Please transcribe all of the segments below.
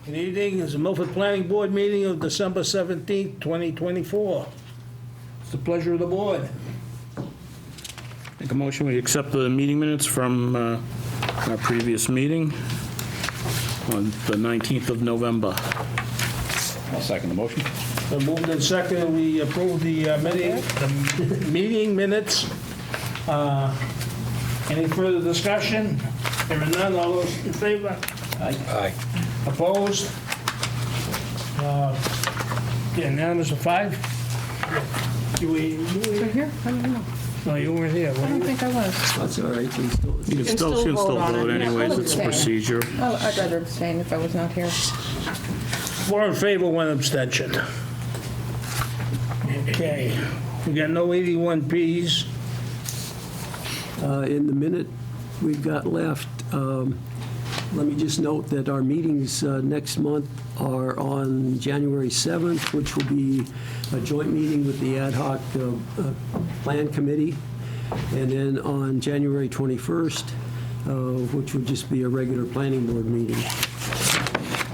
Good evening, it's the Milford Planning Board meeting of December 17th, 2024. It's the pleasure of the board. Make a motion, we accept the meeting minutes from our previous meeting on the 19th of November. I'll second the motion. So moved and seconded, we approve the meeting minutes. Any further discussion? Hearing none, all those in favor? Aye. Opposed? Unanimous of 5? You were Right here? I don't know. No, you weren't here. I don't think I was. That's all right. You can still vote on vote it. anyways, it's a Okay. procedure. Oh, I'd rather abstain if I was not here. 4 in favor, 1 abstention. Okay, we got no 81Ps. In the minute we've got left, let me just note that our meetings next month are on January 7th, which will be a joint meeting with the ad hoc plan committee, and then on January 21st, which would just be a regular planning board meeting.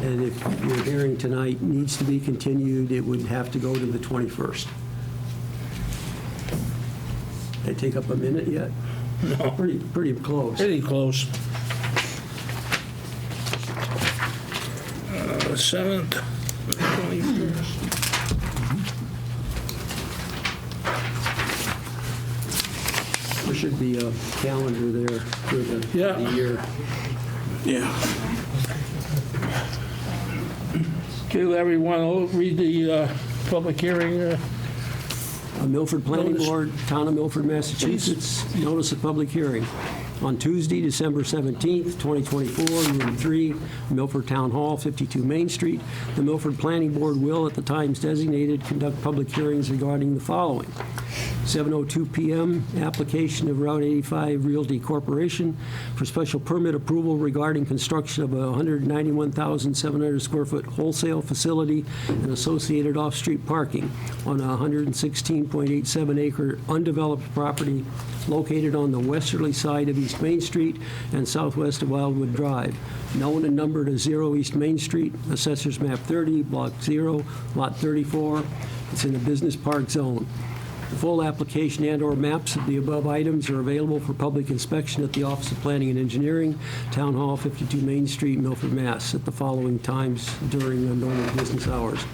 And if your hearing tonight needs to be continued, it would have to go to the 21st. They take up a minute yet? No. Pretty close. Pretty close. 7th, 21st. There should be a calendar there for the year. Yeah. Okay, Larry, want to read the public hearing? Milford Planning Notice. Board, Town of Milford, Massachusetts, notice of public hearing. On Tuesday, December 17th, 2024, Room 3, Milford Town Hall, 52 Main Street. The Milford Planning Board will, at the times designated, conduct public hearings regarding the following. 7:02 p.m., application of Route 85 Realty Corporation for special permit approval regarding construction of a 191,700 square foot wholesale facility and associated off-street parking on a 116.87 acre undeveloped property located on the westerly side of East Main Street and southwest of Wildwood Drive, known and numbered as 0 East Main Street, Assessors Map 30, Block 0, Lot 34. It's in the business park zone. The full application and/or maps of the above items are available for public inspection at the Office of Planning and Engineering, Town Hall, 52 Main Street, Milford, Mass., at the following times during the normal business hours.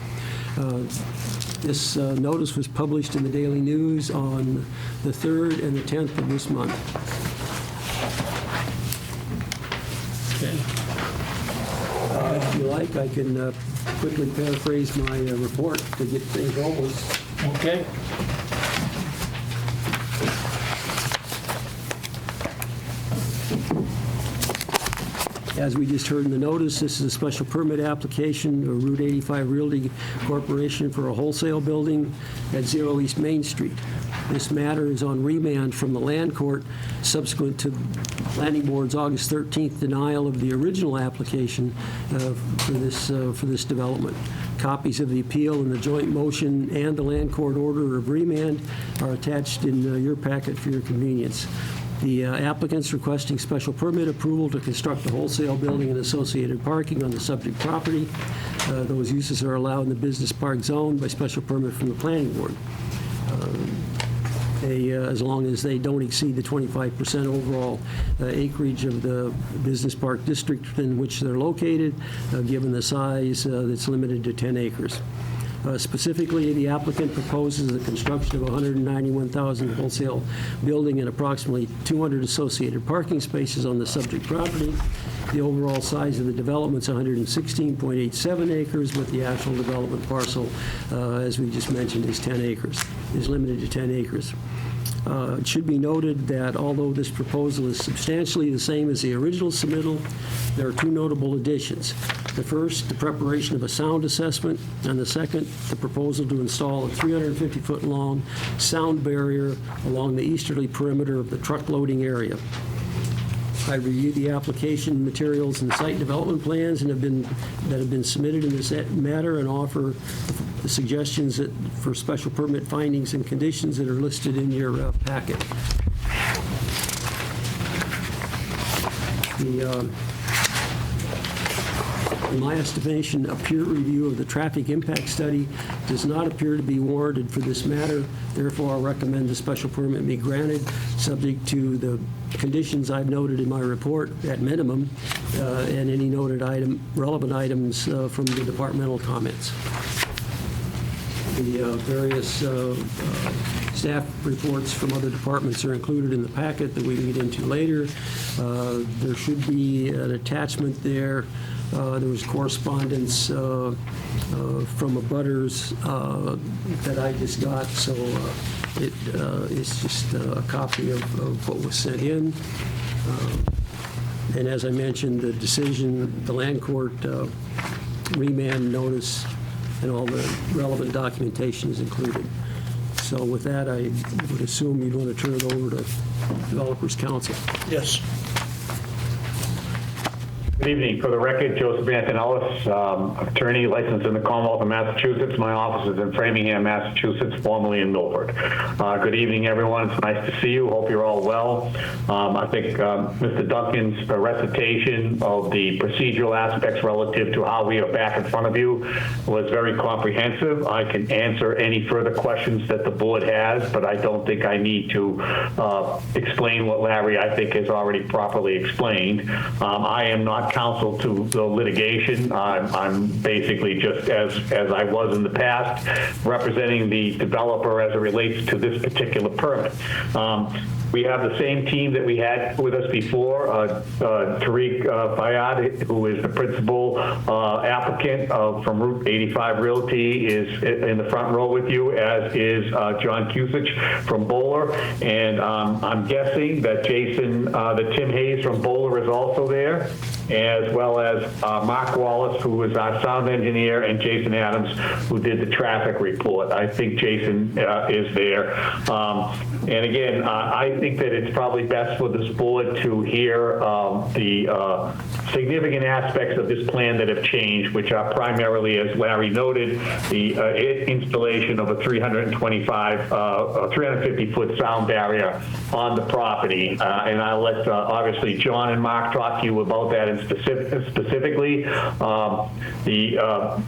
This notice was published in the Daily News on the 3rd and the 10th of this month. Okay. If you like, I can quickly paraphrase my report to get things rolling. Okay. As we just heard in the notice, this is a special permit application of Route 85 Realty Corporation for a wholesale building at 0 East Main Street. This matter is on remand from the Land Court subsequent to Planning Board's August 13th denial of the original application for this development. Copies of the appeal and the joint motion and the Land Court order of remand are attached in your packet for your convenience. The applicant's requesting special permit approval to construct a wholesale building and associated parking on the subject property. Those uses are allowed in the business park zone by special permit from the planning board. As long as they don't exceed the 25% overall acreage of the business park district in which they're located, given the size that's limited to 10 acres. Specifically, the applicant proposes the construction of a 191,000 wholesale building and approximately 200 associated parking spaces on the subject property. The overall size of the development is 116.87 acres, but the actual development parcel, as we just mentioned, is limited to 10 acres. It should be noted that although this proposal is substantially the same as the original submittal, there are 2 notable additions. The first, the preparation of a sound assessment, and the second, the proposal to install a 350-foot-long sound barrier along the easterly perimeter of the truck loading area. I reviewed the application materials and site development plans that have been submitted in this matter and offer the suggestions for special permit findings and conditions that are listed in your packet. In my estimation, a peer review of the traffic impact study does not appear to be warranted for this matter. Therefore, I recommend the special permit be granted, subject to the conditions I've noted in my report at minimum, and any noted relevant items from the departmental comments. The various staff reports from other departments are included in the packet that we can get into later. There should be an attachment there. There was correspondence from abutters that I just got, so it's just a copy of what was sent in. And as I mentioned, the decision, the land court remand notice, and all the relevant documentation is included. So with that, I would assume you'd want to turn it over to Developers Council. Yes. Good evening. For the record, Joseph Antonellis, attorney licensed in the Commonwealth of Massachusetts. My office is in Framingham, Massachusetts, formerly in Milford. Good evening, everyone. It's nice to see you. Hope you're all well. I think Mr. Duncan's recitation of the procedural aspects relative to how we are back in front of you was very comprehensive. I can answer any further questions that the board has, but I don't think I need to explain what Larry, I think, has already properly explained. I am not counsel to the litigation. I'm basically just, as I was in the past, representing the developer as it relates to this particular permit. We have the same team that we had with us before. Tariq Fayyad, who is the principal applicant from Route 85 Realty, is in the front row with you, as is John Cusich from Bowler. And I'm guessing that that Tim Hayes from Bowler is also there, as well as Mark Wallace, who is our sound engineer, and Jason Adams, who did the traffic report. I think Jason is there. And again, I think that it's probably best for this board to hear the significant aspects of this plan that have changed, which are primarily, as Larry noted, the installation of a 350-foot sound barrier on the property. And I'll let, obviously, John and Mark talk to you about that specifically. The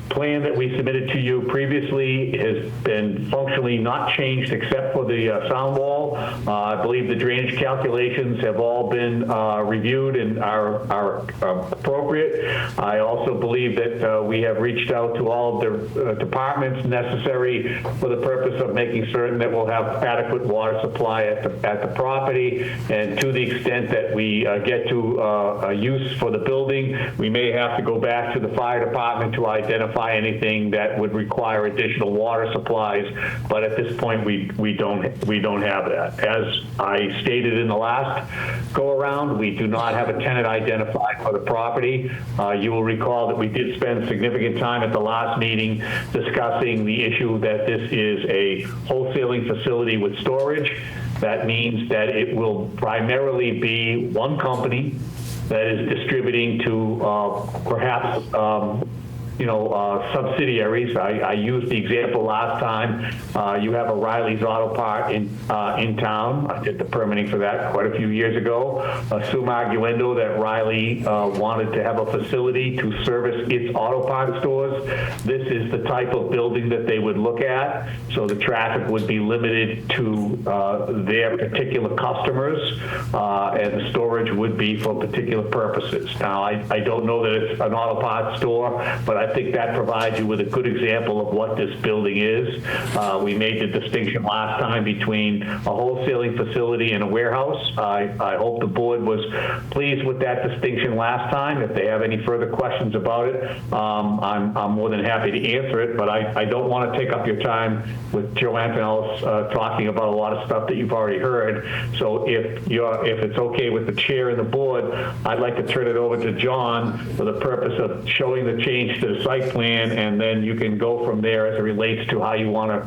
plan that we submitted to you previously has been functionally not changed except for the sound wall. I believe the drainage calculations have all been reviewed and are appropriate. I also believe that we have reached out to all of the departments necessary for the purpose of making certain that we'll have adequate water supply at the property. And to the extent that we get to a use for the building, we may have to go back to the fire department to identify anything that would require additional water supplies. But at this point, we don't have that. As I stated in the last go-around, we do not have a tenant identified for the property. You will recall that we did spend significant time at the last meeting discussing the issue that this is a wholesaling facility with storage. That means that it will primarily be one company that is distributing to perhaps subsidiaries. I used the example last time. You have a Riley's Auto Part in town. I did the permitting for that quite a few years ago. Assume arguendo that Riley wanted to have a facility to service its auto part stores. This is the type of building that they would look at. So the traffic would be limited to their particular customers, and the storage would be for particular purposes. Now, I don't know that it's an auto parts store, but I think that provides you with a good example of what this building is. We made the distinction last time between a wholesaling facility and a warehouse. I hope the board was pleased with that distinction last time. If they have any further questions about it, I'm more than happy to answer it, but I don't want to take up your time with Joe Antonellis talking about a lot of stuff that you've already heard. So if it's okay with the chair and the board, I'd like to turn it over to John for the purpose of showing the change to the site plan, and then you can go from there as it relates to how you want to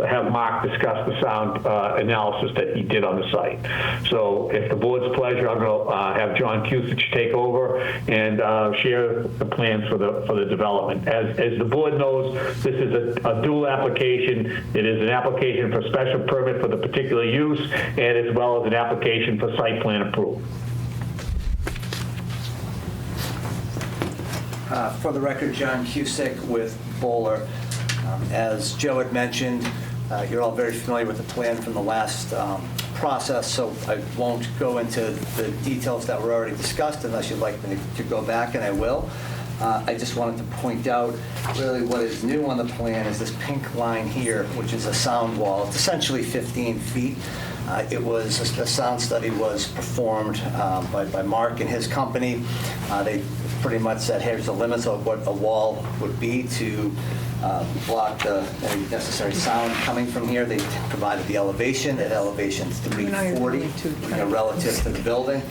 have Mark discuss the sound analysis that he did on the site. So if the board's pleasure, I'm going to have John Cusich take over and share the plans for the development. As the board knows, this is a dual application. It is an application for special permit for the particular use, and as well as an application for site plan approval. For the record, John Cusick with Bowler. As Joe had mentioned, you're all very familiar with the plan from the last process, so I won't go into the details that were already discussed unless you'd like me to go back, and I will. I just wanted to point out really what is new on the plan is this pink line here, which is a sound wall. It's essentially 15 feet. The sound study was performed by Mark and his company. They pretty much said, here's the limits of what a wall would be to block any necessary sound coming from here. They provided the elevation. At elevation 340, relative to the building.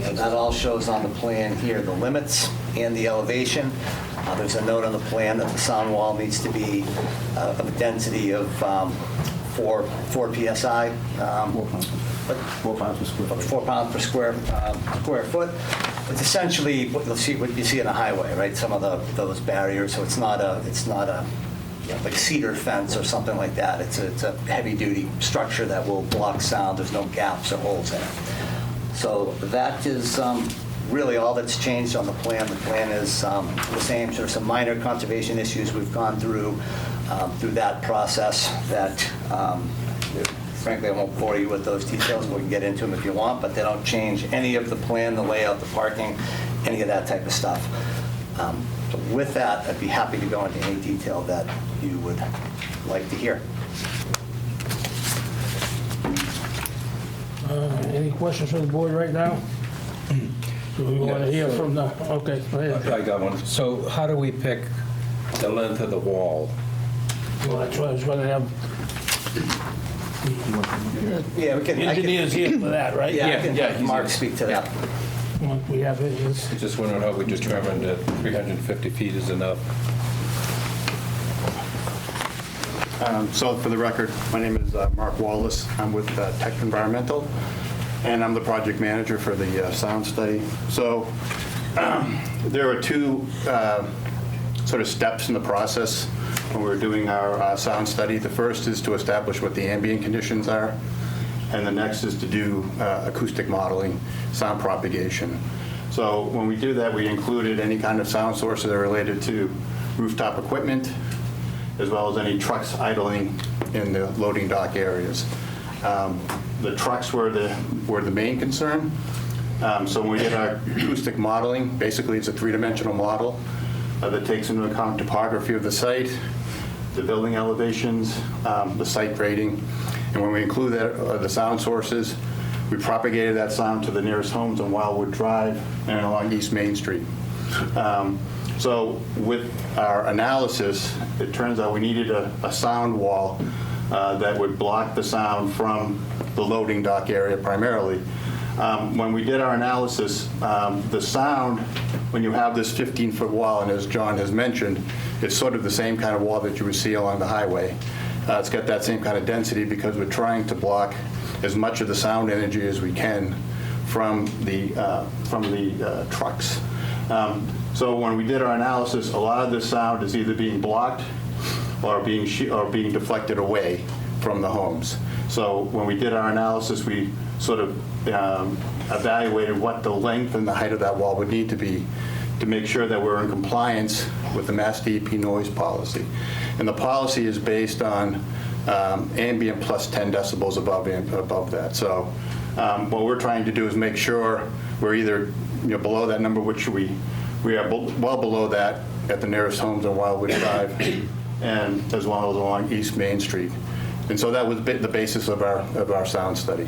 And that all shows on the plan here the limits and the elevation. There's a note on the plan that the sound wall needs to be of a density of 4 PSI. 4 pounds per square foot. 4 pounds per square foot. It's essentially what you see in a highway, right? Some of those barriers. So it's not a like a cedar fence or something like that. It's a heavy-duty structure that will block sound. There's no gaps or holes in it. So that is really all that's changed on the plan. The plan is the same. There's some minor conservation issues we've gone through that process that. Frankly, I won't bore you with those details. We can get into them if you want, but they don't change any of the plan, the layout, the parking, any of that type of stuff. So with that, I'd be happy to go into any detail that you would like to hear. Any questions from the board right now? Do we want to hear from the, okay, go ahead. I got one. So how do we pick the length of the wall? Well, that's what I was going to have Yeah, we can. engineers here for that, right? Yeah, I can Yeah, have Mark speak to that. We have it, I just wondering how we determined that 350 feet is enough. So for the record, my name is Mark Wallace. I'm with Tech Environmental, and I'm the project manager for the sound study. So there are two sort of steps in the process when we're doing our sound study. The first is to establish what the ambient conditions are, and the next is to do acoustic modeling, sound propagation. So when we do that, we included any kind of sound sources that are related to rooftop equipment, as well as any trucks idling in the loading dock areas. The trucks were the main concern. So when we did our acoustic modeling, basically it's a three-dimensional model that takes into account topography of the site, the building elevations, the site grading. And when we include the sound sources, we propagated that sound to the nearest homes on Wildwood Drive and along East Main Street. So with our analysis, it turns out we needed a sound wall that would block the sound from the loading dock area primarily. When we did our analysis, the sound, when you have this 15-foot wall, and as John has mentioned, it's sort of the same kind of wall that you would see along the highway. It's got that same kind of density because we're trying to block as much of the sound energy as we can from the trucks. So when we did our analysis, a lot of this sound is either being blocked or being deflected away from the homes. So when we did our analysis, we sort of evaluated what the length and the height of that wall would need to be to make sure that we're in compliance with the Mass DEP noise policy. And the policy is based on ambient plus 10 decibels above that. So what we're trying to do is make sure we're either below that number, which we are well below that at the nearest homes on Wildwood Drive, and as well as along East Main Street. And so that was the basis of our sound study.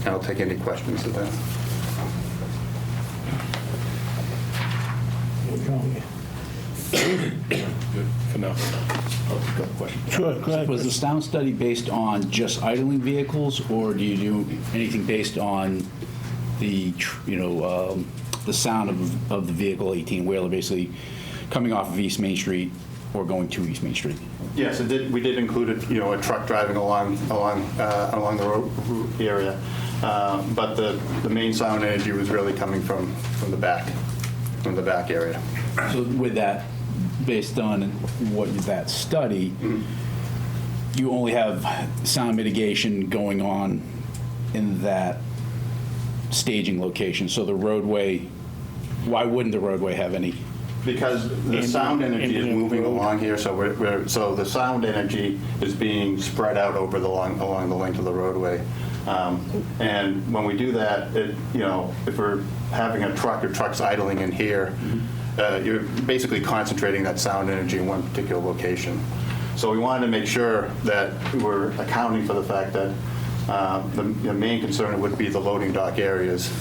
And I'll take any questions to that. For now. Sure, go ahead. Was the sound study based on just idling vehicles, or do you do anything based on the, the sound of the vehicle 18-wheeler basically coming off of East Main Street or going to East Main Street? Yes, we did include a truck driving along the road area, but the main sound energy was really coming from the back area. So with that, based on that study, you only have sound mitigation going on in that staging location. So the roadway, why wouldn't the roadway have any Because the sound energy is moving along here, so so the sound energy is being spread out over along the length of the roadway. And when we do that, if we're having a truck or trucks idling in here, you're basically concentrating that sound energy in one particular location. So we wanted to make sure that we're accounting for the fact that the main concern would be the loading dock areas.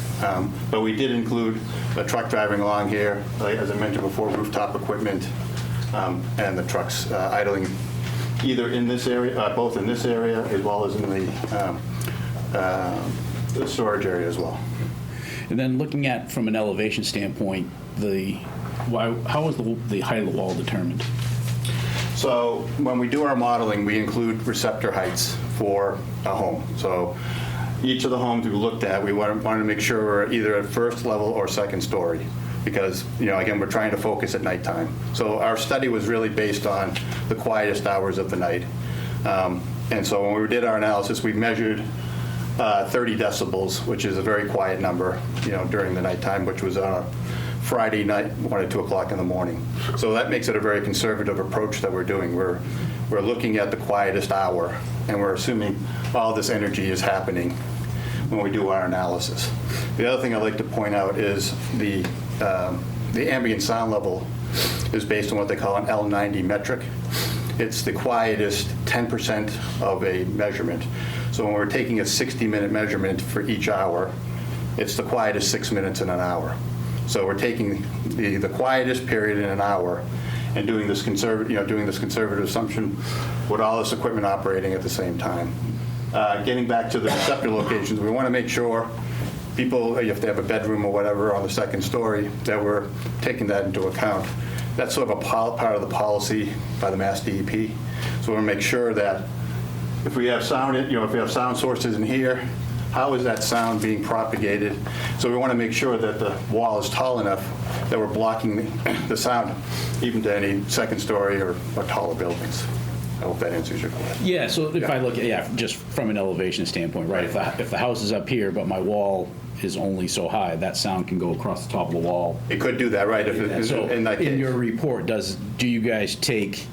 But we did include a truck driving along here, like, as I mentioned before, rooftop equipment, and the trucks idling either in this area, both in this area as well as in the storage area as well. And then looking at, from an elevation standpoint, how is the height of the wall determined? So when we do our modeling, we include receptor heights for a home. So each of the homes we looked at, we wanted to make sure we're either at first level or second story, because, again, we're trying to focus at nighttime. So our study was really based on the quietest hours of the night. And so when we did our analysis, we measured 30 decibels, which is a very quiet number, during the nighttime, which was on a Friday night, 1 or 2 o'clock in the morning. So that makes it a very conservative approach that we're doing. We're looking at the quietest hour, and we're assuming all this energy is happening when we do our analysis. The other thing I'd like to point out is the ambient sound level is based on what they call an L90 metric. It's the quietest 10% of a measurement. So when we're taking a 60-minute measurement for each hour, it's the quietest 6 minutes in an hour. So we're taking the quietest period in an hour and doing this conservative assumption with all this equipment operating at the same time. Getting back to the receptor locations, we want to make sure people, if they have a bedroom or whatever on the second story, that we're taking that into account. That's sort of a part of the policy by the Mass DEP. So we want to make sure that if we have sound, if we have sound sources in here, how is that sound being propagated? So we want to make sure that the wall is tall enough that we're blocking the sound even to any second story or taller buildings. I hope that answers your question. Yeah, so if I look at, just from an elevation standpoint, right, if the house is up here, but my wall is only so high, that sound can go across the top of the wall. It could do that, right? So In that case. in your report, do you guys take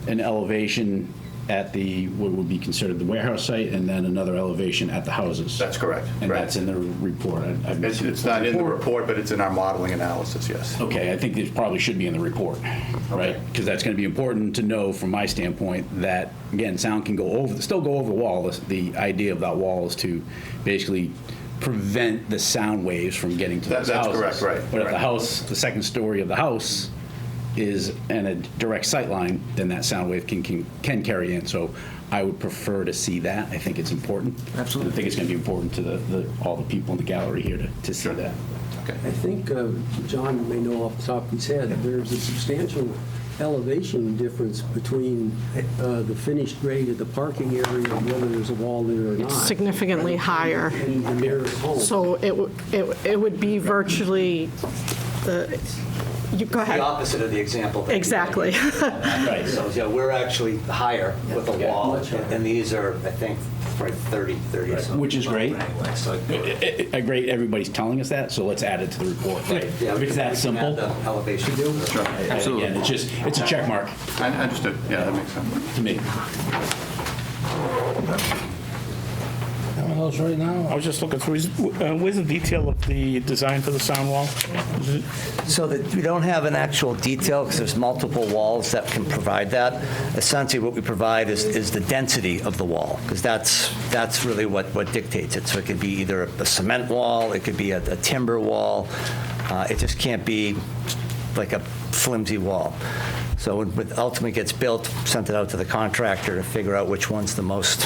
an elevation at what would be considered the warehouse site, and then another elevation at the houses? That's correct. And right. that's in the report? It's not in the report, but it's in our modeling analysis, yes. Okay, I think it probably should be in the report, right? Because that's going to be important to know from my standpoint that, again, sound can still go over the wall. The idea of that wall is to basically prevent the sound waves from getting to those houses. That's correct, right. But if right. the second story of the house is in a direct sight line, then that sound wave can carry in. So I would prefer to see that. I think it's important. Absolutely. I think it's going to be important to all the people in the gallery here to see that. Okay. I think John may know off the top of his head, there's a substantial elevation difference between the finished grade of the parking area and whether there's a wall there or not. Significantly higher. And the nearest home. So it would be virtually, you go The ahead. opposite of the example. that you Exactly. gave. Right. So, yeah, we're actually higher with the Yeah, wall, much higher. and these are, I think, probably 30 or so. Which is great. Anyway, so Great, everybody's telling us that, so let's add it to the report. Right. yeah, If it's that we can add simple. the elevation. Absolutely. Again, it's a check mark I understood. Yeah, that makes sense. to me. Anyone else right now? I was just looking through, where's the detail of the design for the sound wall? So that we don't have an actual detail because there's multiple walls that can provide that. Essentially, what we provide is the density of the wall, because that's really what dictates it. So it could be either a cement wall, it could be a timber wall. It just can't be like a flimsy wall. So when it ultimately gets built, sent it out to the contractor to figure out which one's the most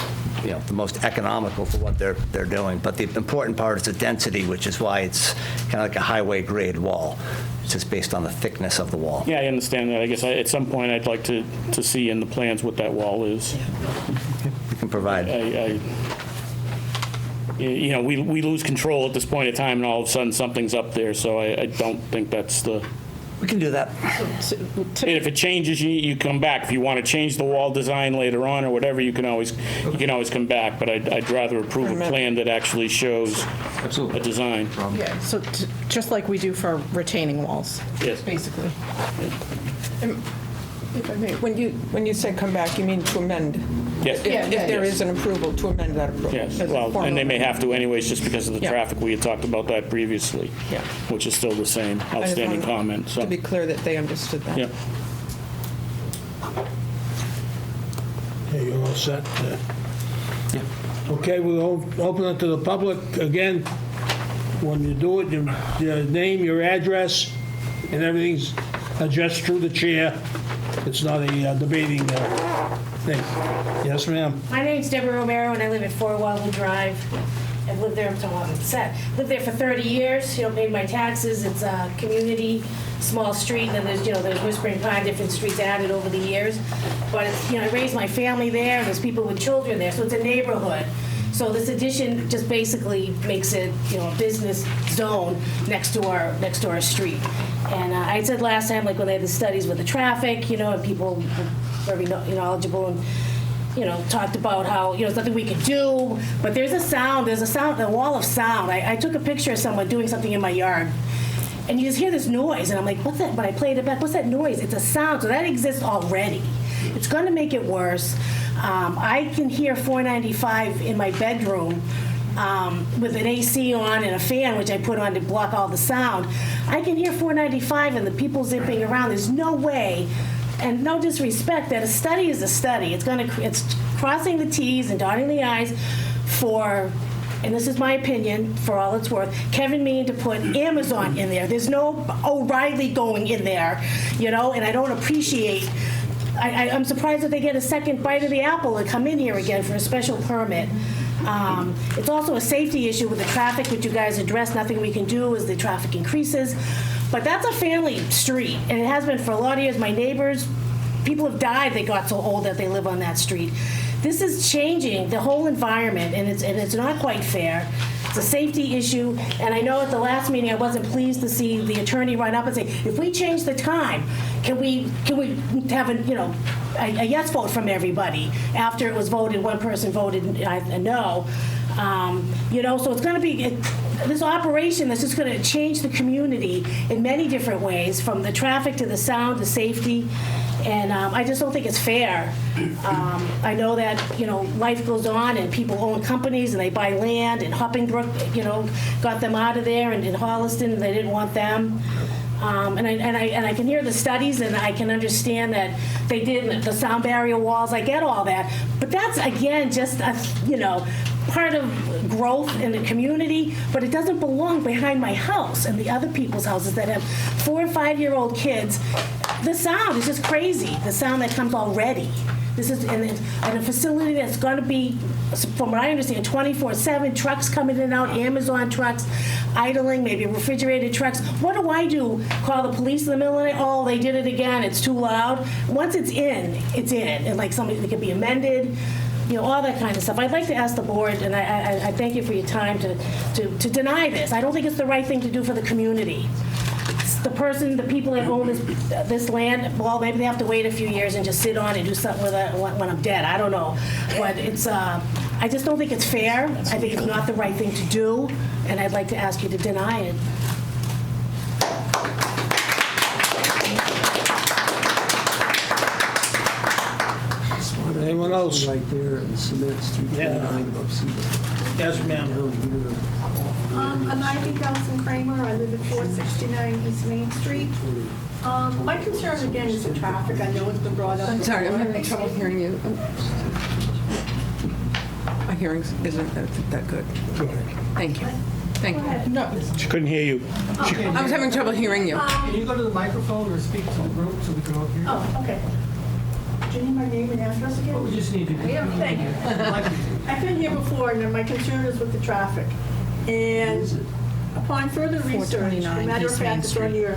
economical for what they're doing. But the important part is the density, which is why it's kind of like a highway grade wall. It's just based on the thickness of the wall. Yeah, I understand that. I guess at some point I'd like to see in the plans what that wall is. We can provide. We lose control at this point in time, and all of a sudden something's up there, so I don't think that's the We can do that. And if it changes, you come back. If you want to change the wall design later on or whatever, you can always come back. But I'd rather approve a plan that actually shows a design. Yeah, so just like we do for retaining walls. Yes. Basically. If I may, when you say come back, you mean to amend? Yes. If there is an approval, to amend that approval? Yes, as a well, formal and they may amendment. have to anyways, just because of the Yeah. traffic. We had talked about that previously, Yeah. which is still the same I just outstanding wanted comment, so. To be clear that they understood that. Yeah. Yeah, you're all set. Okay, we'll open it to the public. Again, when you do it, your name, your address, and everything's addressed through the chair. It's not a debating thing. Yes, ma'am? My name's Deborah Romero, and I live at 4 Wildwood Drive. I've lived there, lived there for 30 years, paid my taxes. It's a community, small street, and then there's Whispering Pine, different streets added over the years. But it's, I raised my family there, there's people with children there, so it's a neighborhood. So this addition just basically makes it, a business zone next to our street. And I said last time, like when they had the studies with the traffic, and people were very knowledgeable and, talked about how, there's nothing we could do, but there's a wall of sound. I took a picture of someone doing something in my yard, and you just hear this noise, and I'm like, what's that? When I played it back, what's that noise? It's a sound, so that exists already. It's going to make it worse. I can hear 495 in my bedroom with an AC on and a fan, which I put on to block all the sound. I can hear 495 and the people zipping around. There's no way, and no disrespect, that a study is a study. It's crossing the T's and dotting the I's for, and this is my opinion, for all it's worth, Kevin Meehan to put Amazon in there. There's no O'Reilly going in there, and I don't appreciate. I'm surprised that they get a second bite of the apple and come in here again for a special permit. It's also a safety issue with the traffic, which you guys addressed. Nothing we can do as the traffic increases. But that's a family street, and it has been for a lot of years. My neighbors, people have died. They got so old that they live on that street. This is changing the whole environment, and it's not quite fair. It's a safety issue, and I know at the last meeting I wasn't pleased to see the attorney run up and say, if we change the time, can we have a yes vote from everybody? After it was voted, one person voted no. So it's going to be this operation that's just going to change the community in many different ways, from the traffic to the sound to safety. And I just don't think it's fair. I know that, life goes on and people own companies and they buy land, and Hoppingbrook, got them out of there, and in Holliston, they didn't want them. And I can hear the studies, and I can understand that they did the sound barrier walls. I get all that. But that's, again, just, part of growth in the community, but it doesn't belong behind my house and the other people's houses that have 4- and 5-year-old kids. The sound is just crazy, the sound that comes already. This is in a facility that's going to be, from what I understand, 24/7, trucks coming in and out, Amazon trucks, idling, maybe refrigerated trucks. What do I do? Call the police in the middle of the night? Oh, they did it again, it's too loud. Once it's in, it's in. And like something that can be amended, all that kind of stuff. I'd like to ask the board, and I thank you for your time, to deny this. I don't think it's the right thing to do for the community. The people that own this land, well, maybe they have to wait a few years and just sit on it and do something with it when I'm dead. I don't know. But I just don't think it's fair. I think it's not the right thing to do, and I'd like to ask you to deny it. Anyone else? Right there, and cement's 329 above sea level. Yes, ma'am. Down here, I'm Ivy Nelson Kramer. I live at 469 East Main Street. My concern again is the traffic. I know it's been brought up. I'm sorry, I'm before. having trouble hearing you. My hearing isn't that good. Thank you. Thank you. No. She couldn't hear you. I was having trouble hearing you. Can you go to the microphone or speak to the group so we can all hear you? Oh, okay. Do you need my name and address again? Well, we just need to. Thank you. I've been here before, and my concern is with the traffic. And upon further research, as a matter of fact, it's on your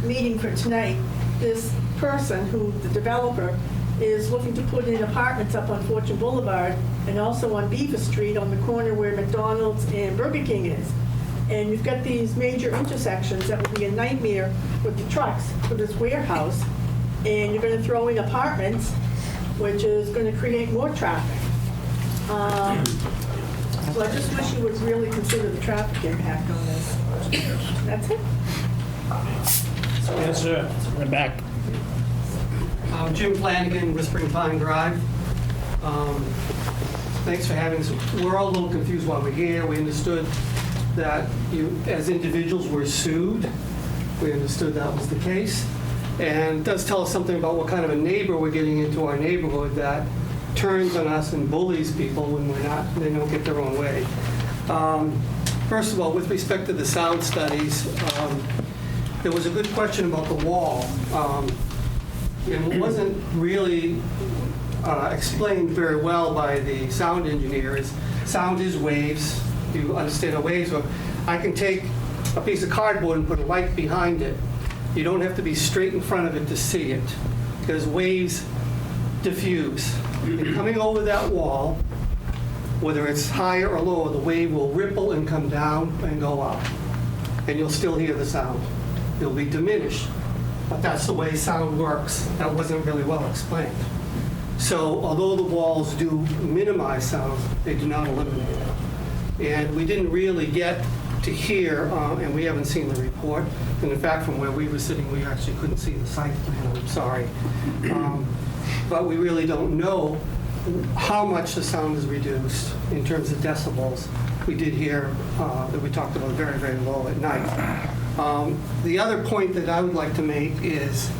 meeting for tonight, this person, the developer, is looking to put in apartments up on Fortune Boulevard and also on Beaver Street on the corner where McDonald's and Burger King is. And you've got these major intersections that would be a nightmare with the trucks for this warehouse. And you're going to throw in apartments, which is going to create more traffic. So I just wish you would really consider the traffic impact on this. That's it. Yes, sir. We're back. Jim Flanagan, Whispering Pine Drive. Thanks for having us. We're all a little confused why we're here. We understood that you, as individuals, were sued. We understood that was the case. And it does tell us something about what kind of a neighbor we're getting into our neighborhood that turns on us and bullies people when they don't get their own way. First of all, with respect to the sound studies, there was a good question about the wall. It wasn't really explained very well by the sound engineers. Sound is waves. You understand what waves are. I can take a piece of cardboard and put a light behind it. You don't have to be straight in front of it to see it, because waves diffuse. And coming over that wall, whether it's higher or lower, the wave will ripple and come down and go up. And you'll still hear the sound. It'll be diminished. But that's the way sound works. That wasn't really well explained. So although the walls do minimize sound, they do not eliminate it. And we didn't really get to hear, and we haven't seen the report. And in fact, from where we were sitting, we actually couldn't see the site plan. I'm sorry. But we really don't know how much the sound is reduced in terms of decibels. We did hear that we talked about very, very low at night. The other point that I would like to make is,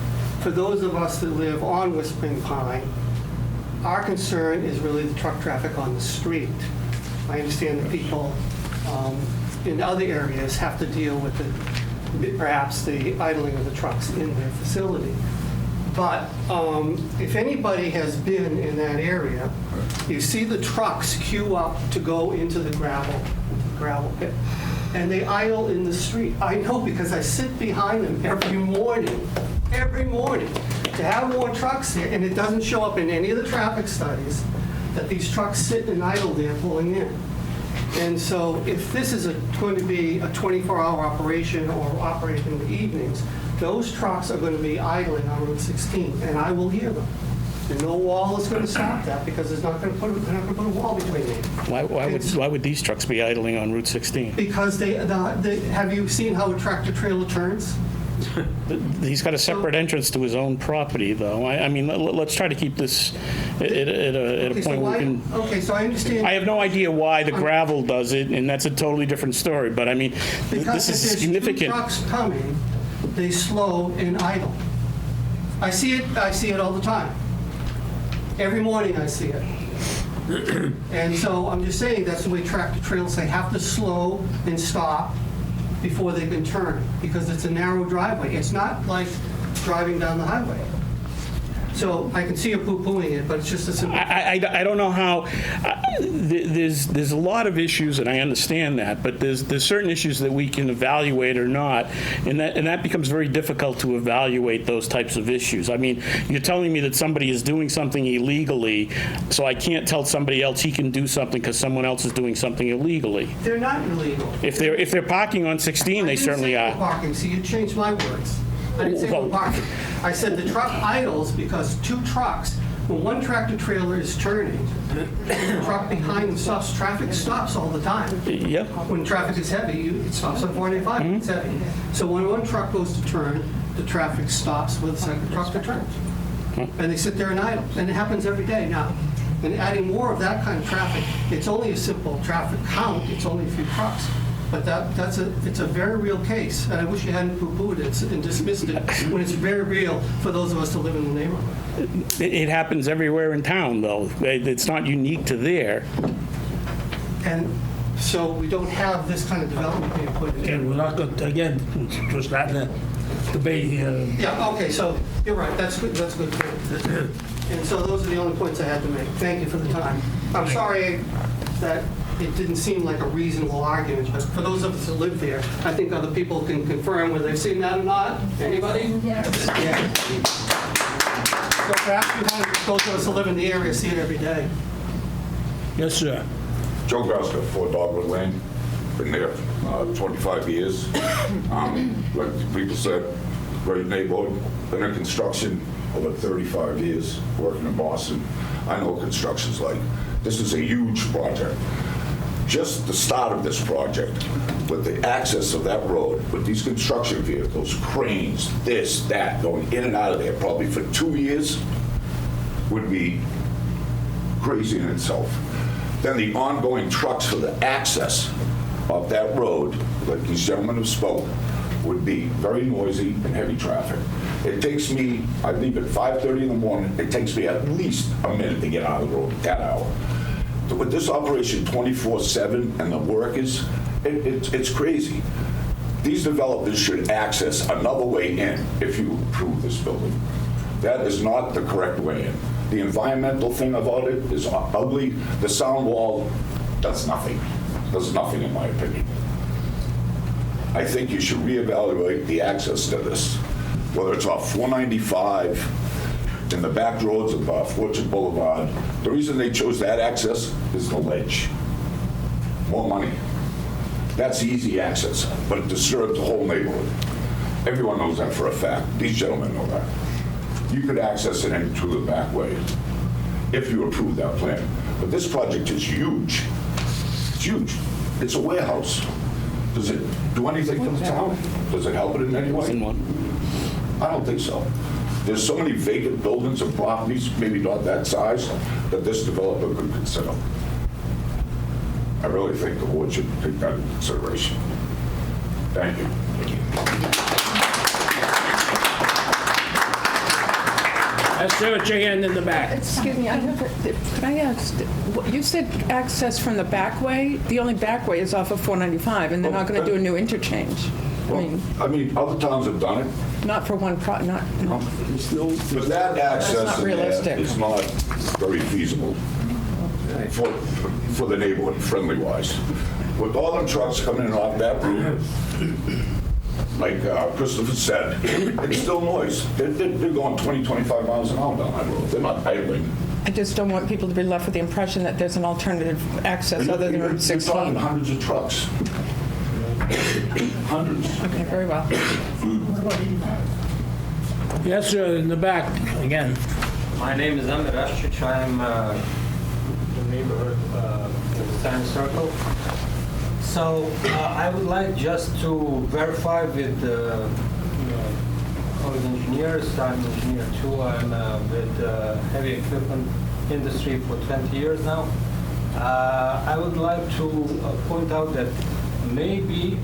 for those of us that live on Whispering Pine, our concern is really the truck traffic on the street. I understand that people in other areas have to deal with perhaps the idling of the trucks in their facility. But if anybody has been in that area, you see the trucks queue up to go into the gravel pit. And they idle in the street. I know because I sit behind them every morning, to have more trucks here, and it doesn't show up in any of the traffic studies that these trucks sit and idle there pulling in. And so if this is going to be a 24-hour operation or operating in the evenings, those trucks are going to be idling on Route 16, and I will hear them. And no wall is going to stop that, because they're not going to put a wall between them. Why would these trucks be idling on Route 16? Because have you seen how a tractor trailer turns? He's got a separate entrance to his own property, though. I mean, let's try to keep this at a point where we can... Okay, so I understand... I have no idea why the gravel does it, and that's a totally different story, but I mean, this is significant. Because if there's 2 trucks coming, they slow and idle. I see it all the time. Every morning I see it. And so I'm just saying that's the way tractor trailers, they have to slow and stop before they can turn, because it's a narrow driveway. It's not like driving down the highway. So I can see you poo-pooing it, but it's just a simple... I don't know how... There's a lot of issues, and I understand that, but there's certain issues that we can evaluate or not, and that becomes very difficult to evaluate those types of issues. I mean, you're telling me that somebody is doing something illegally, so I can't tell somebody else he can do something because someone else is doing something illegally. They're not illegal. If they're parking on 16, they certainly are. Parking, so you changed my words. I didn't say no parking. I said the truck idles because 2 trucks, when one tractor trailer is turning, the truck behind them stops. Traffic stops all the time. Yep. When traffic is heavy, it stops on 485 when it's heavy. So when one truck goes to turn, the traffic stops with the second truck to turn. And they sit there and idle. And it happens every day now. And adding more of that kind of traffic, it's only a simple traffic count. It's only a few trucks. But it's a very real case, and I wish you hadn't poo-pooed it and dismissed it when it's very real for those of us who live in the neighborhood. It happens everywhere in town, though. It's not unique to there. And so we don't have this kind of development being put in. And we're not going to, again, just not in a debate here. Yeah, okay, so you're right, that's good. And so those are the only points I had to make. Thank you for the time. I'm sorry that it didn't seem like a reasonable argument, but for those of us who live there, I think other people can confirm whether they've seen that or not. Anybody? Yes. Yeah. So perhaps you have those of us who live in the area see it every day. Yes, sir. Joe Groska, 4 Dogwood Lane. been there 25 years. Like people said, great neighborhood. Been in construction over 35 years, working in Boston. I know what construction's like. This is a huge project. Just the start of this project, with the access of that road, with these construction vehicles, cranes, this, that, going in and out of there probably for 2 years, would be crazy in itself. Then the ongoing trucks for the access of that road, like these gentlemen have spoke, would be very noisy and heavy traffic. It takes me, I leave at 5:30 in the morning, it takes me at least a minute to get out of the road, that hour. With this operation 24/7 and the workers, it's crazy. These developers should access another way in if you approve this building. That is not the correct way in. The environmental thing about it is ugly. The sound wall does nothing. Does nothing in my opinion. I think you should reevaluate the access to this, whether it's off 495, in the back roads of Fortune Boulevard. The reason they chose that access is the ledge. More money. That's easy access, but it disturbs the whole neighborhood. Everyone knows that for a fact. These gentlemen know that. You could access it in through the back way if you approve that plan. But this project is huge. It's huge. It's a warehouse. Does it do anything for the town? Does it help it in any way? I don't think so. There's so many vacant buildings and properties, maybe not that size, that this developer could consider. I really think the board should take that into consideration. Thank you. Let's do it, your hand in the back. Excuse me, could I ask, you said access from the back way? The only back way is off of 495, and they're not going to do a new interchange. I mean, other towns have done it. Not for one, But that access not in there realistic. is not very feasible for the neighborhood, friendly-wise. With all them trucks coming in off that route, like Christopher said, it's still noise. They're going 20, 25 miles an hour down that road. They're not idling. I just don't want people to be left with the impression that there's an alternative access other than Route You're 16. talking hundreds of trucks. Hundreds. Okay, very well. Yes, sir, in the back, again. My name is Amir Ashchich. I'm the neighborhood in the Science Circle. So I would like just to verify with the college engineers. I'm an engineer too. I'm with heavy equipment industry for 20 years now. I would like to point out that maybe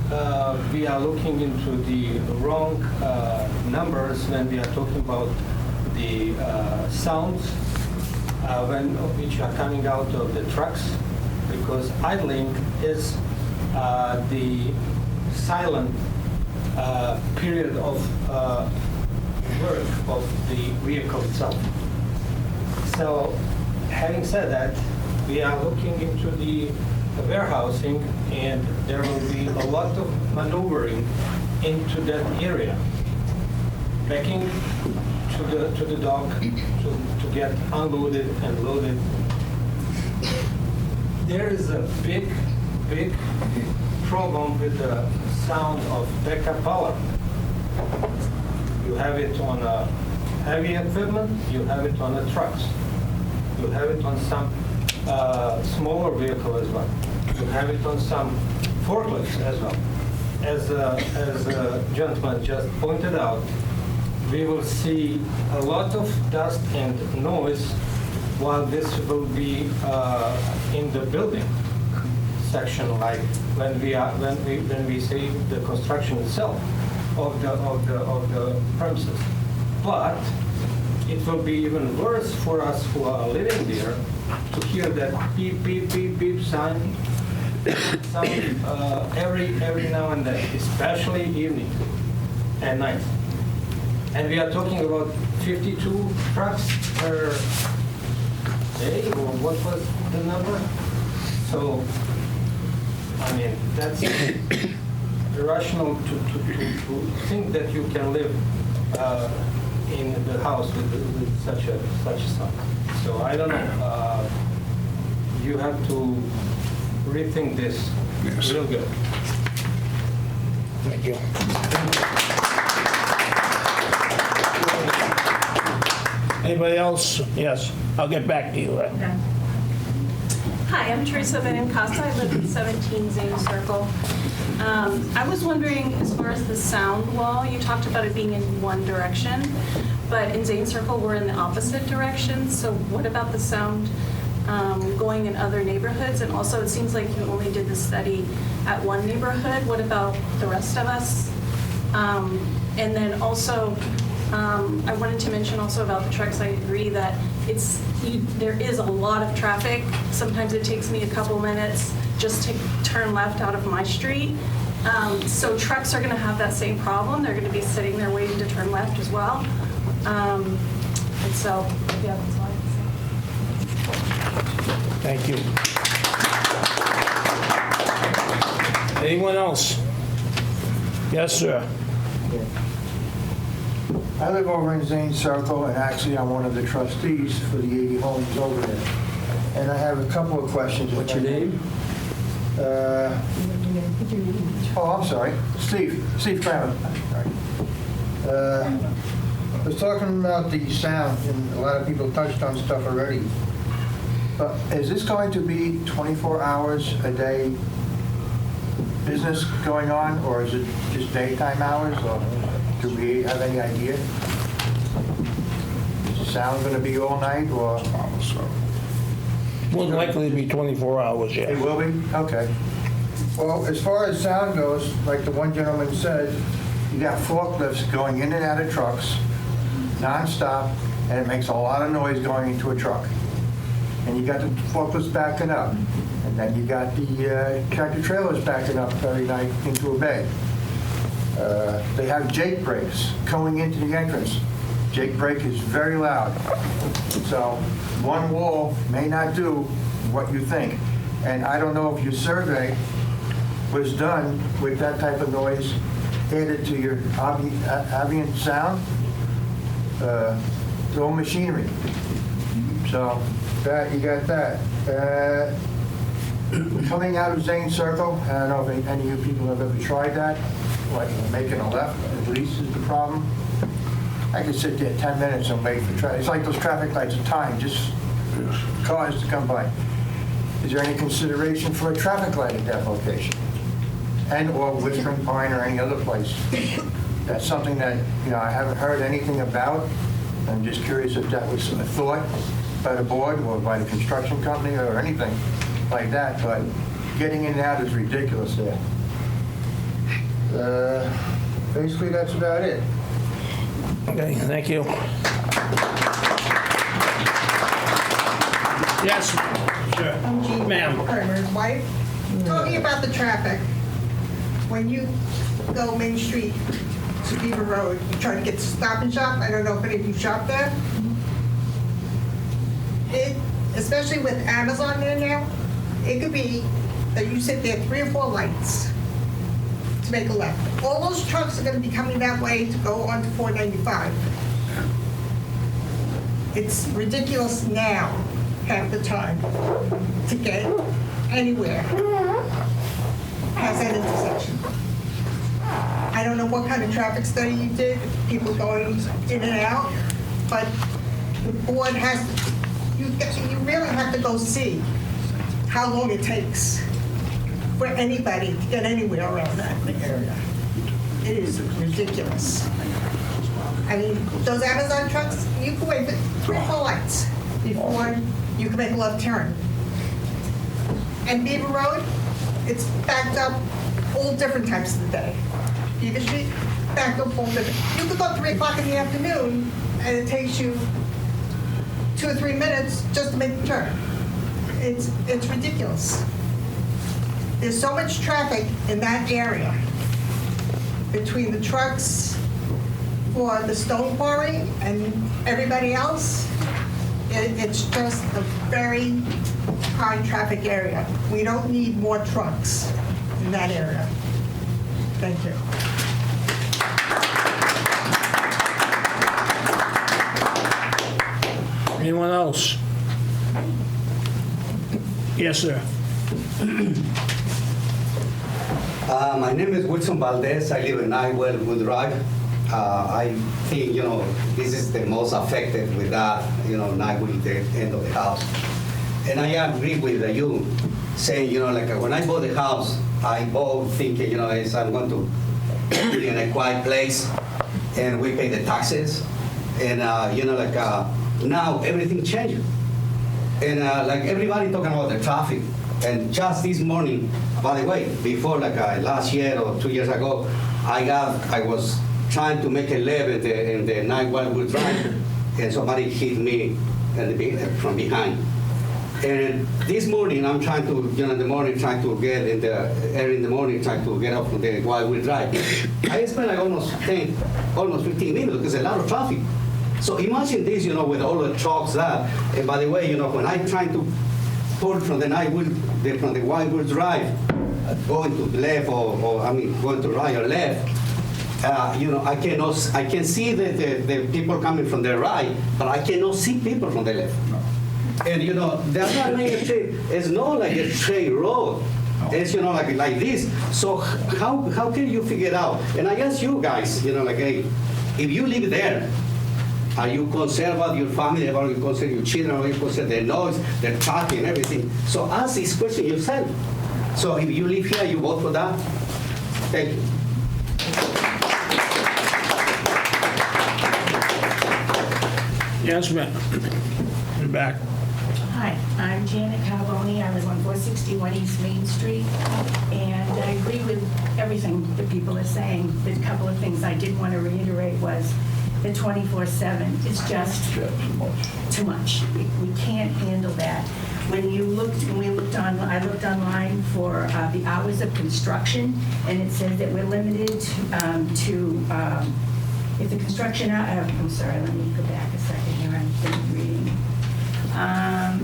we are looking into the wrong numbers when we are talking about the sounds which are coming out of the trucks, because idling is the silent period of work of the vehicle itself. So having said that, we are looking into the warehousing, and there will be a lot of maneuvering into that area, backing to the dock to get unloaded and loaded. There is a big problem with the sound of backup power. You have it on a heavy equipment, you have it on the trucks, you have it on some smaller vehicle as well. You have it on some forklifts as well. As a gentleman just pointed out, we will see a lot of dust and noise while this will be in the building section, like when we see the construction itself of the premises. But it will be even worse for us who are living there to hear that beep, beep, beep, beep sound every now and then, especially evening and night. And we are talking about 52 trucks per day, or what was the number? So, I mean, that's irrational to think that you can live in the house with such a sound. So I don't know. You have to rethink this Yes. Real good. Thank you. Anybody else? Yes, I'll get back to you. Hi, I'm Teresa Benincasa. I live at 17 Zane Circle. I was wondering, as far as the sound wall, you talked about it being in one direction, but in Zane Circle, we're in the opposite direction. So what about the sound going in other neighborhoods? And also, it seems like you only did the study at one neighborhood. What about the rest of us? And then also, I wanted to mention also about the trucks. I agree that there is a lot of traffic. Sometimes it takes me a couple minutes just to turn left out of my street. So trucks are going to have that same problem. They're going to be sitting there waiting to turn left as well. And so, yeah, that's all I can say. Thank you. Anyone else? Yes, sir. I live over in Zane Circle, and actually I'm one of the trustees for the 80 homes over there. And I have a couple of questions. What's your name? I'm sorry. Steve Kramer. I was talking about the sound, and a lot of people touched on stuff already. But is this going to be 24 hours a day business going on, or is it just daytime hours, or do we have any idea? Is the sound going to be all night, or? More than likely to be 24 hours, yeah. It will be? Okay. Well, as far as sound goes, like the one gentleman said, you got forklifts going in and out of trucks nonstop, and it makes a lot of noise going into a truck. And you got the forklifts backing up, and then you got the tractor trailers backing up every night into a bay. They have Jake brakes going into the entrance. Jake brake is very loud. So one wall may not do what you think. And I don't know if your survey was done with that type of noise added to your ambient sound. It's all machinery. So that you got that. Coming out of Zane Circle, I don't know if any of you people have ever tried that, like making a left at least is the problem. I could sit there 10 minutes and wait for traffic. It's like those traffic lights of time, just cars to come by. Is there any consideration for a traffic light at that location? And or Whispering Pine or any other place? That's something that, I haven't heard anything about. I'm just curious if that was a thought by the board or by the construction company or anything like that, but getting in and out is ridiculous there. Basically, that's about it. Okay, thank you. Yes, sure. I'm Jean Ma'am. Kramer's wife. Talking about the traffic, when you go Main Street to Beaver Road, you try to get to Stop and Shop. I don't know if any of you shop there. Especially with Amazon there now, it could be that you sit there 3 or 4 lights to make a left. All those trucks are going to be coming that way to go onto 495. It's ridiculous now, half the time, to get anywhere past that intersection. I don't know what kind of traffic study you did, people going in and out, but the board has to, you really have to go see how long it takes for anybody to get anywhere around that area. It is ridiculous. I mean, those Amazon trucks, you can wait for 3 or 4 lights before you can make a left turn. And Beaver Road, it's backed up all different times of the day. Beaver Street, backed up all different. You could go 3 o'clock in the afternoon, and it takes you 2 or 3 minutes just to make the turn. It's ridiculous. There's so much traffic in that area between the trucks for the stone quarry and everybody else. It's just a very high traffic area. We don't need more trucks in that area. Thank you. Anyone else? Yes, sir. My name is Wilson Valdez. I live in Wellwood Drive. I think, this is the most affected with that, Nightwood, the end of the house. And I agree with you saying, when I bought the house, I bought thinking, I'm going to be in a quiet place and we pay the taxes. And, now everything changed. And everybody talking about the traffic. And just this morning, by the way, before last year or 2 years ago, I was trying to make a left in the 9 Wildwood Drive, and somebody hit me from behind. And this morning, I'm trying to, in the morning, trying to get early in the morning, trying to get up from the Wildwood Drive. I spent almost 15 minutes because there's a lot of traffic. So imagine this, with all the trucks that. And by the way, when I try to pull from the Wildwood Drive, going to left going to right or left, I can see the people coming from the right, but I cannot see people from the left. And the other lane is not like a straight road. It's like this. So how can you figure it out? And I ask you guys, hey, if you live there, are you concerned about your family? Are you concerned your children? Are you concerned the noise, the traffic, and everything? So ask this question yourself. So if you live here, you vote for that. Thank you. Yes, ma'am. You're back. Hi, I'm Janet Carboni. I live on 461 East Main Street, and I agree with everything that people are saying. There's a couple of things I did want to reiterate was the 24/7 is just too much. We can't handle that. I looked online for the hours of construction, and it says that we're limited to if the construction, I'm sorry, let me go back a second here, I'm reading.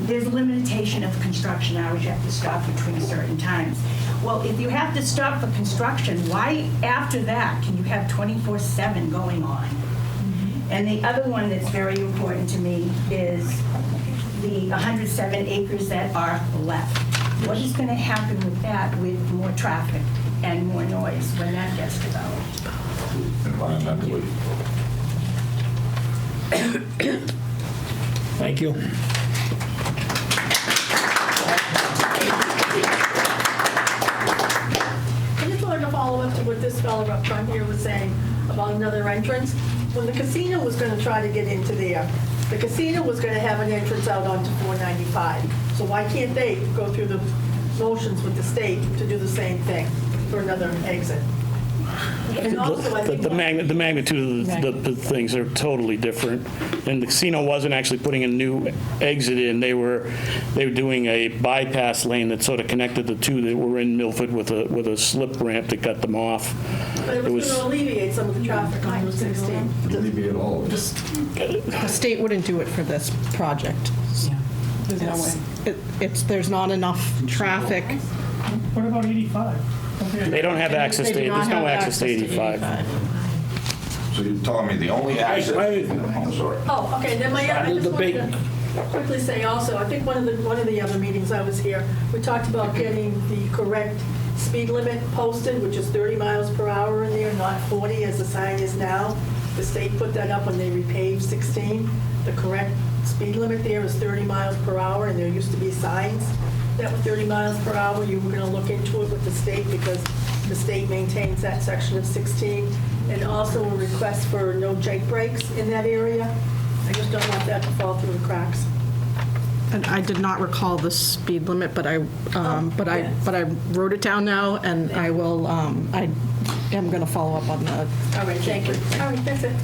There's a limitation of construction hours. You have to stop between certain times. Well, if you have to stop for construction, why after that can you have 24/7 going on? And the other one that's very important to me is the 107 acres that are left. What is going to happen with that with more traffic and more noise when that gets developed? Environmentally. Thank you. I just wanted to follow up to what this fellow up front here was saying about another entrance. When the casino was going to try to get into there, the casino was going to have an entrance out onto 495. So why can't they go through the motions with the state to do the same thing for another exit? And also, I think The magnitude of the things are totally different. And the casino wasn't actually putting a new exit in. They were doing a bypass lane that sort of connected the two that were in Milford with a slip ramp that got them off. But it was going to alleviate some of the traffic on Route 16. Alleviate all of this. The state wouldn't do it for this project. There's no way. There's not enough traffic. What about 85? They don't have access to, They do not there's no have access to 85. So you're telling me the only access? I'm sorry. Oh, okay, then I just wanted to quickly say also, I think one of the other meetings I was here, we talked about getting the correct speed limit posted, which is 30 miles per hour in there, not 40 as the sign is now. The state put that up when they repaved 16. The correct speed limit there is 30 miles per hour, and there used to be signs that were 30 miles per hour. You were going to look into it with the state because the state maintains that section of 16. And also a request for no jake breaks in that area. I just don't want that to fall through the cracks. And I did not recall the speed limit, but I wrote it down now, and I will. I am going to follow up on the. All right, thank you. All right, that's it.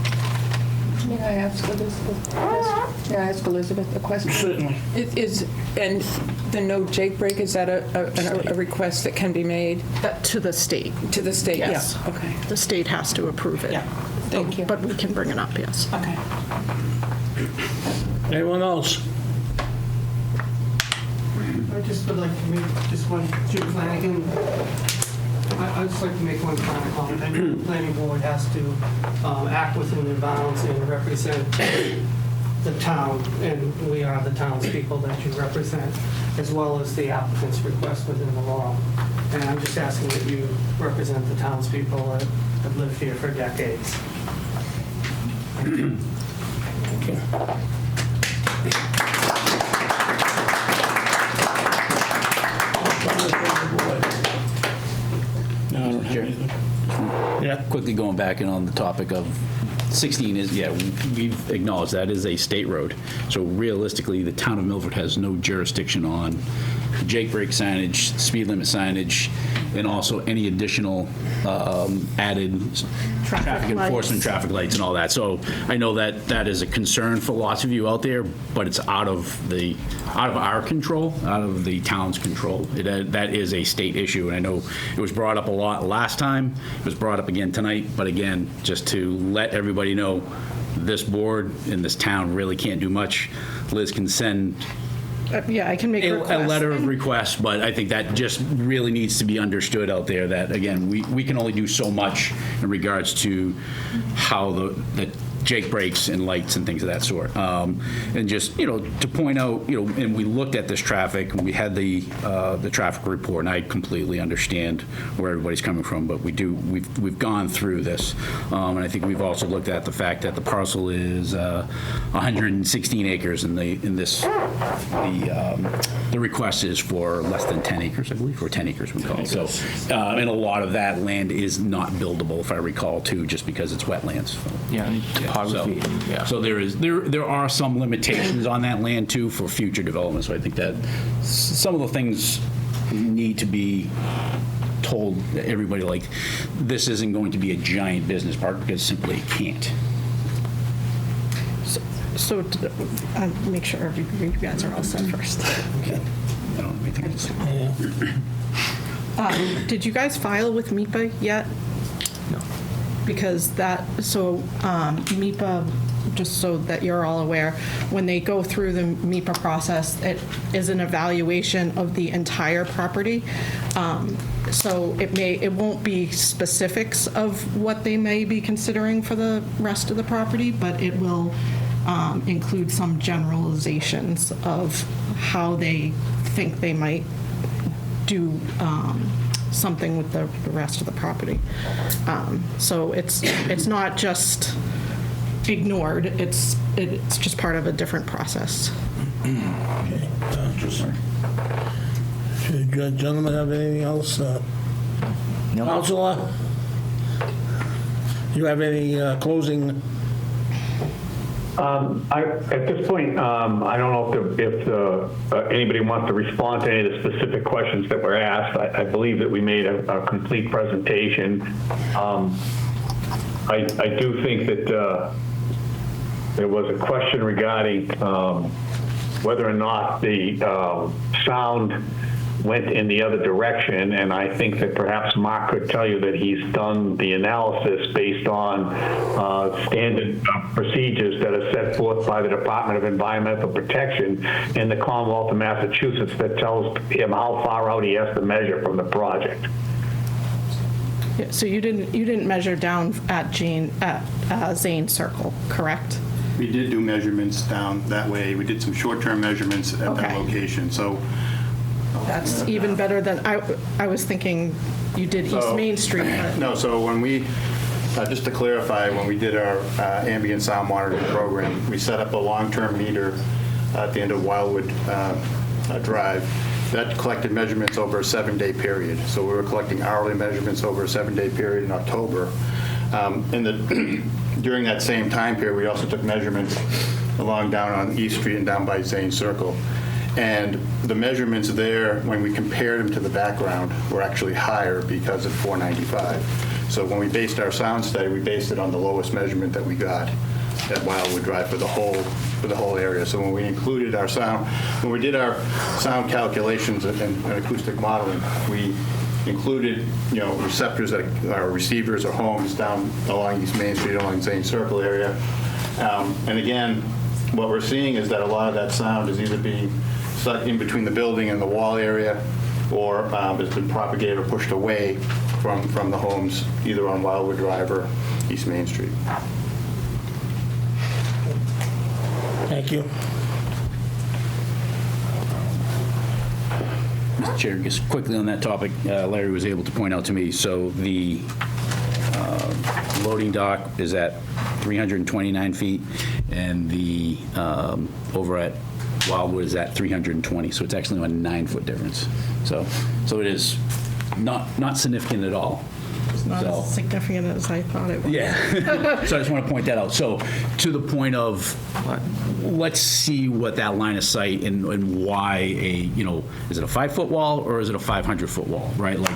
May I ask Elizabeth a question? Certainly. And the no jake break, is that a request that can be made? To the state. To the state, Yes. Yeah. Okay. The state has to approve it. Yeah, thank you. But we can bring it up, yes. Okay. Anyone else? I just would like to make just one, Jim Flanagan. I'd just like to make one final comment. I know the planning board has to act within their bounds and represent the town, and we are the townspeople that you represent, as well as the applicant's request within the law. And I'm just asking that you represent the townspeople that have lived here for decades. No, I don't have anything. Yeah. Quickly going back and on the topic of 16 is, yeah, we've acknowledged that is a state road. So realistically, the town of Milford has no jurisdiction on Jake brake signage, speed limit signage, and also any additional added traffic enforcement, traffic lights and all that. So I know that that is a concern for lots of you out there, but it's out of our control, out of the town's control. That is a state issue, and I know it was brought up a lot last time. It was brought up again tonight, but again, just to let everybody know, this board in this town really can't do much. Liz can send Yeah, I can make a requests. letter of request, but I think that just really needs to be understood out there that, again, we can only do so much in regards to how the Jake brakes and lights and things of that sort. And just, to point out, and we looked at this traffic, and we had the traffic report, and I completely understand where everybody's coming from, but we've gone through this. And I think we've also looked at the fact that the parcel is 116 acres, and the request is for less than 10 acres, I believe, or 10 acres we call it. So, and a lot of that land is not buildable, if I recall, too, just because it's wetlands. Yeah, topography. So there are some limitations on that land too for future development. So I think that some of the things need to be told everybody, like, this isn't going to be a giant business park, because simply it can't. So make sure you guys are all set first. Okay. I don't have anything to say. Did you guys file with MIPA yet? No. Because MIPA, just so that you're all aware, when they go through the MIPA process, it is an evaluation of the entire property. So it won't be specifics of what they may be considering for the rest of the property, but it will include some generalizations of how they think they might do something with the rest of the property. So it's not just ignored, it's just part of a different process. Okay. Should you gentlemen have anything else? No. Counselor? Do you have any closing? At this point, I don't know if anybody wants to respond to any of the specific questions that were asked. I believe that we made a complete presentation. I do think that there was a question regarding whether or not the sound went in the other direction, and I think that perhaps Mark could tell you that he's done the analysis based on standard procedures that are set forth by the Department of Environmental Protection in the Commonwealth of Massachusetts that tells him how far out he has to measure from the project. Yeah, so you didn't measure down at Zane Circle, correct? We did do measurements down that way. We did some short-term measurements at that location. So that's even better than I was thinking. You did East Main Street. No, so when we, just to clarify, when we did our ambient sound monitoring program, we set up a long-term meter at the end of Wildwood Drive that collected measurements over a 7-day period. So we were collecting hourly measurements over a 7-day period in October. During that same time period, we also took measurements along down on East Street and down by Zane Circle. And the measurements there, when we compared them to the background, were actually higher because of 495. So when we based our sound study, we based it on the lowest measurement that we got at Wildwood Drive for the whole area. So when we included our sound, when we did our sound calculations and acoustic modeling, we included, receptors that are receivers or homes down along East Main Street, along Zane Circle area. And again, what we're seeing is that a lot of that sound is either being stuck in between the building and the wall area, or has been propagated or pushed away from the homes, either on Wildwood Drive or East Main Street. Thank you. Mr. Chair, just quickly on that topic, Larry was able to point out to me, so the loading dock is at 329 feet, and the, over at Wildwood is at 320, so it's actually a 9-foot difference. So it is not significant at all. It's not So- as significant as I thought it was. Yeah. So I just want to point that out. So to the point of, let's see what that line of sight and why is it a 5-foot wall or is it a 500-foot wall, right? Like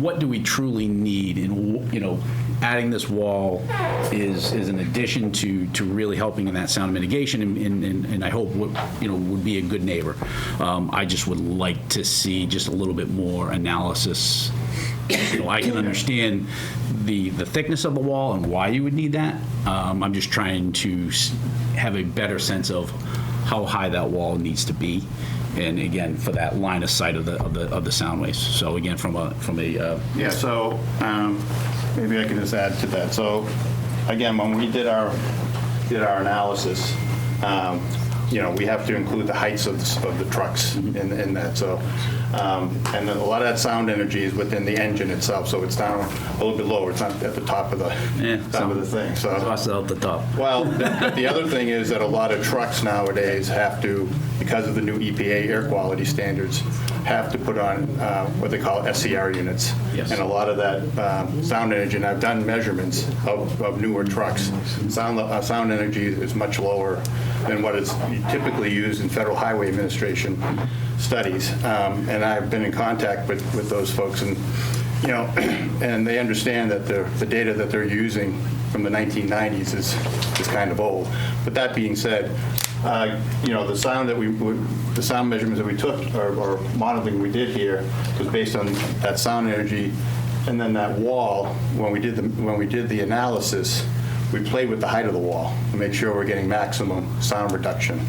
what do we truly need? And, adding this wall is an addition to really helping in that sound mitigation and I hope would be a good neighbor. I just would like to see just a little bit more analysis. I can understand the thickness of the wall and why you would need that. I'm just trying to have a better sense of how high that wall needs to be, and again for that line of sight of the sound waves. So again, from a Yeah. So maybe I can just add to that. So again, when we did our analysis, we have to include the heights of the trucks in that. So, and then a lot of that sound energy is within the engine itself, so it's down a little bit lower. It's not at the top of the thing. So it's out the top. Well, the other thing is that a lot of trucks nowadays have to, because of the new EPA air quality standards, have to put on what they call SCR units. Yes. And a lot of that sound energy, and I've done measurements of newer trucks, sound energy is much lower than what is typically used in Federal Highway Administration studies. And I've been in contact with those folks, and and they understand that the data that they're using from the 1990s is kind of old. But that being said, the sound measurements that we took or modeling we did here was based on that sound energy, and then that wall. When we did the analysis, we played with the height of the wall to make sure we're getting maximum sound reduction.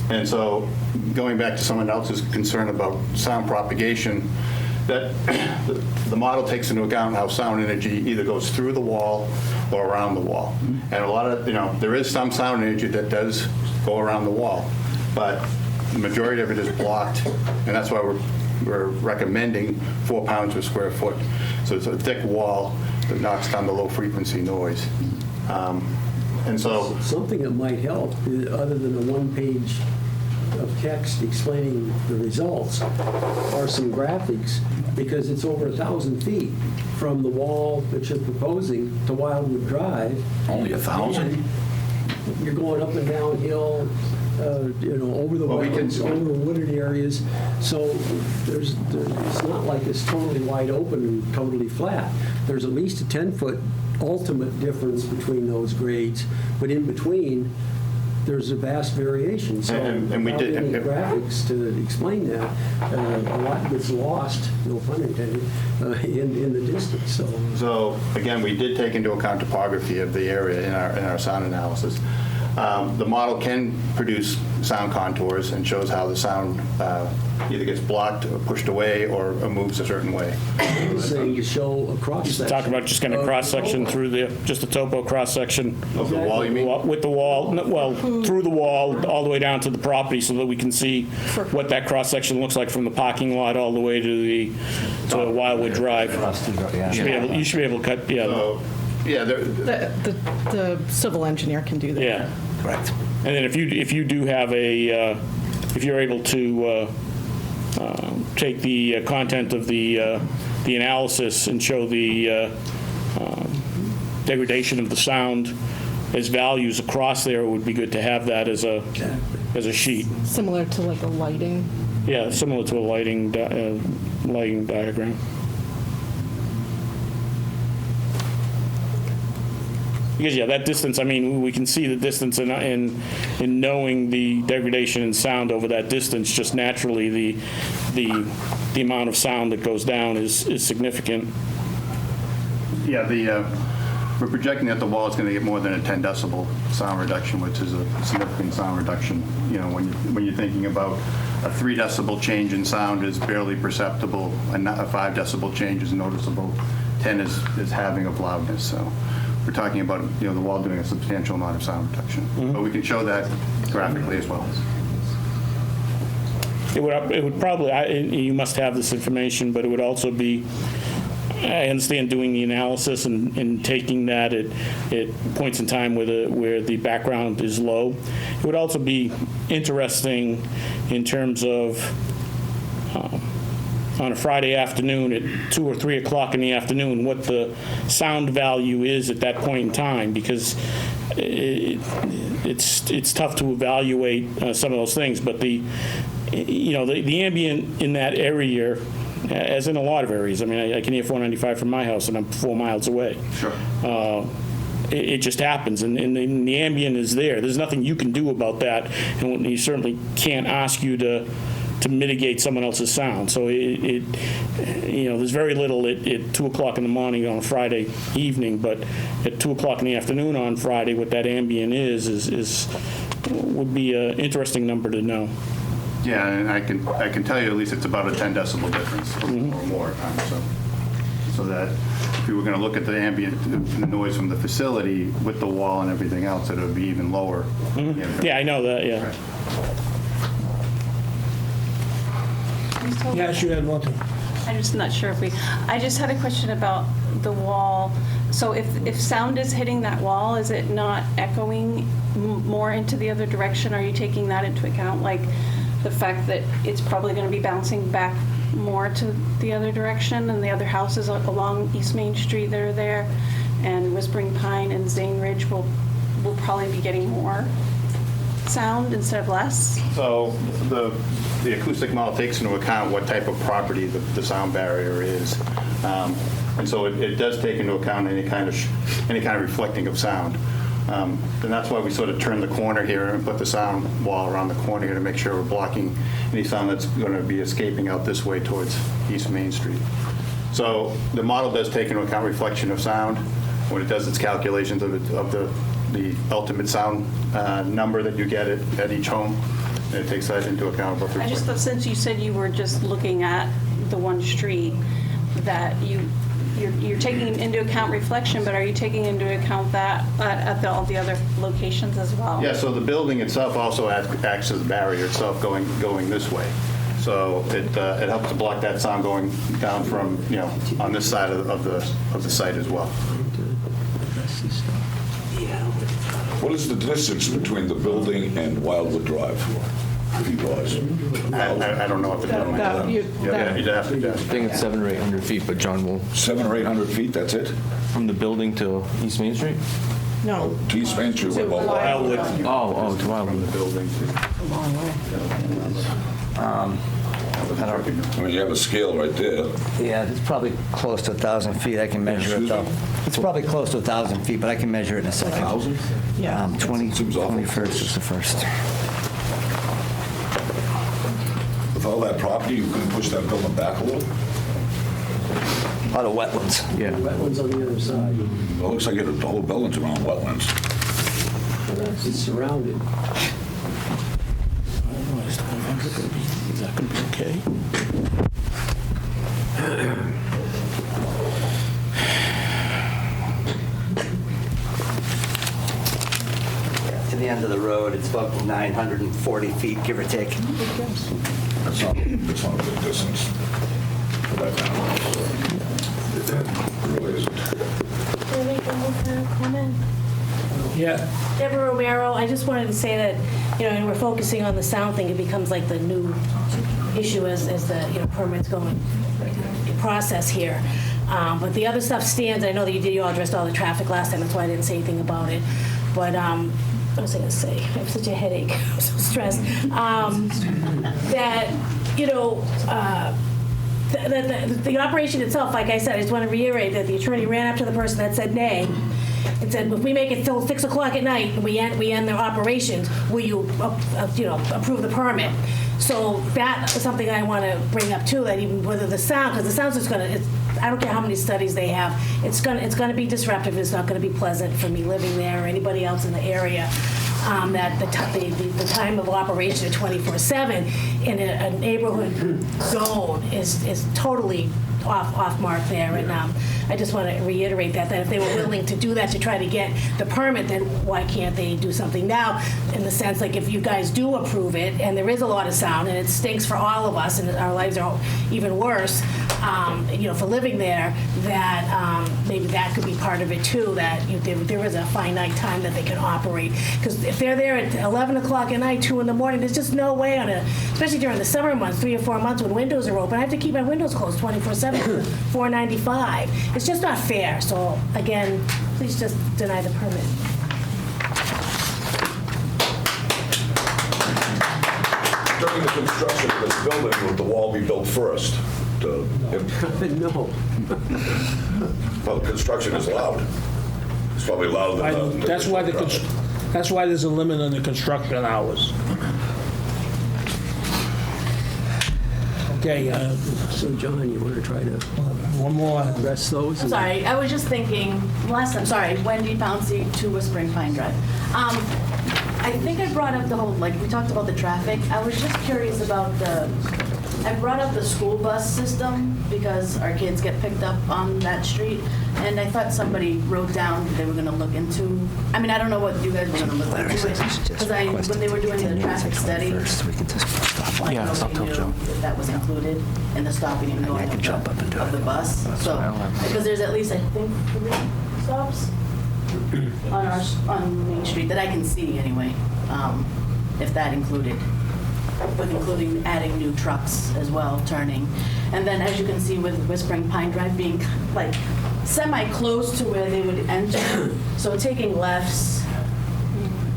And so, going back to someone else's concern about sound propagation, that the model takes into account how sound energy either goes through the wall or around the wall. And a lot of, there is some sound energy that does go around the wall, but the majority of it is blocked, and that's why we're recommending 4 pounds per square foot. So it's a thick wall that knocks down the low frequency noise. And so something that might help, other than a one-page of text explaining the results, are some graphics, because it's over 1,000 feet from the wall that you're proposing to Wildwood Drive. Only 1,000? You're going up and down hill, over the wetlands, over the wooded areas. So it's not like it's totally wide open and totally flat. There's at least a 10-foot ultimate difference between those grades, but in between, there's a vast variation. So and we did any graphics to explain that. A lot gets lost, no pun intended, in the distance. So again, we did take into account topography of the area in our sound analysis. The model can produce sound contours and shows how the sound either gets blocked or pushed away or moves a certain way. Saying to show a cross section. Talk about just kind of cross section through just a topo cross section. Of the wall, you mean? With the wall, through the wall, all the way down to the property, so that we can see what that cross section looks like from the parking lot all the way to Wildwood Drive. You should be able to cut. Yeah. The civil engineer can do that. Yeah. Correct. And then if you do have if you're able to take the content of the analysis and show the degradation of the sound as values across there, it would be good to have that as a sheet. Similar to like a lighting. Yeah, similar to a lighting diagram. Because that distance, we can see the distance in knowing the degradation in sound over that distance. Just naturally, the amount of sound that goes down is significant. Yeah, we're projecting that the wall is going to get more than a 10 decibel sound reduction, which is a significant sound reduction. When you're thinking about a 3 decibel change in sound is barely perceptible, and a 5 decibel change is noticeable. 10 is halving of loudness. So we're talking about the wall doing a substantial amount of sound reduction. But we can show that graphically as well. it would probably, you must have this information, but it would also be, I understand doing the analysis and taking that at points in time where the background is low. It would also be interesting in terms of on a Friday afternoon at 2 or 3 o'clock in the afternoon, what the sound value is at that point in time, because it's tough to evaluate some of those things. But the ambient in that area, as in a lot of areas, I mean, I can hear 495 from my house, and I'm 4 miles away. Sure. It just happens, and the ambient is there. There's nothing you can do about that, and you certainly can't ask you to mitigate someone else's sound. So there's very little at 2 o'clock in the morning on a Friday evening, but at 2 o'clock in the afternoon on Friday, what that ambient would be an interesting number to know. Yeah, and I can tell you at least it's about a 10 decibel difference or more. So that if we were going to look at the ambient the noise from the facility with the wall and everything else, it would be even lower. Yeah, I know that, yeah. Right. Yes, you had one thing. I'm just not sure I just had a question about the wall. So if sound is hitting that wall, is it not echoing more into the other direction? Are you taking that into account? Like the fact that it's probably going to be bouncing back more to the other direction, and the other houses along East Main Street that are there, and Whispering Pine and Zane Ridge will probably be getting more sound instead of less? So the acoustic model takes into account what type of property the sound barrier is. And so it does take into account any kind of reflecting of sound. And that's why we sort of turn the corner here and put the sound wall around the corner here to make sure we're blocking any sound that's going to be escaping out this way towards East Main Street. So the model does take into account reflection of sound when it does its calculations of the ultimate sound number that you get at each home. And it takes that into account. I just thought, since you said you were just looking at the one street, that you're taking into account reflection, but are you taking into account that at all the other locations as well? Yeah, so the building itself also acts as a barrier itself going this way. So it helps to block that sound going down from, on this side of the site as well. What is the distance between the building and Wildwood Drive? Feet-wise? I don't know if it's on my head. You'd have to guess. I think it's 700 or 800 feet, but John will. 700 or 800 feet, that's it? From the building to East Main Street? No. To East Main Street? To Wildwood. Oh, to Wildwood. The building. I mean, you have a scale right there. Yeah, it's probably close to 1,000 feet. I can measure it, though. It's probably close to 1,000 feet, but I can measure it in a second. 1,000? Yeah. 21st is the first. With all that property, you couldn't push that building back a little? A lot of wetlands. Yeah. Wetlands on the other side. Well, it looks like the whole building's around wetlands. It's surrounded. Is that going to be okay? To the end of the road, it's about 940 feet, give or take. That's not a big distance for that kind of house. It really isn't. Can I make a comment? Yeah. Deborah Romero, I just wanted to say that, and we're focusing on the sound thing, it becomes like the new issue as the, permits going process here. But the other stuff stands. I know that you all addressed all the traffic last time, that's why I didn't say anything about it. But what was I going to say? I have such a headache. I'm so stressed. The operation itself, like I said, I just want to reiterate that the attorney ran up to the person that said nay and said, if we make it till 6 o'clock at night and we end their operations, will you, approve the permit? So that is something I want to bring up too. That even whether the sound, because the sound's just going to, I don't care how many studies they have, it's going to be disruptive. It's not going to be pleasant for me living there or anybody else in the area. That the time of operation at 24/7 in a neighborhood zone is totally off mark there. And I just want to reiterate that if they were willing to do that to try to get the permit, then why can't they do something now? In the sense, like, if you guys do approve it, and there is a lot of sound, and it stinks for all of us, and our lives are even worse, for living there, that maybe that could be part of it too, that there is a finite time that they can operate. Because if they're there at 11 o'clock at night, 2 in the morning, there's just no way especially during the summer months, 3 or 4 months when windows are open, I have to keep my windows closed 24/7, $4.95. It's just not fair. So again, please just deny the permit. During the construction of this building, would the wall be built first? No. Well, construction is loud. It's probably louder than the... That's why there's a limit on the construction hours. Okay. So, John, you want to try to one more address those? I'm sorry, I was just thinking, Wendy Pouncey, 2 Whispering Pine Drive. I think I brought up we talked about the traffic. I was just curious about I brought up the school bus system because our kids get picked up on that street, and I thought somebody wrote down they were going to look into. I mean, I don't know what you guys were going to look into, because when they were doing the traffic study, nobody knew that was included in the stopping and going of the bus. So, because there's at least, I think, 3 stops on Main Street that I can see anyway, if that included. With including adding new trucks as well, turning. And then as you can see with Whispering Pine Drive being like semi-close to where they would enter, so taking lefts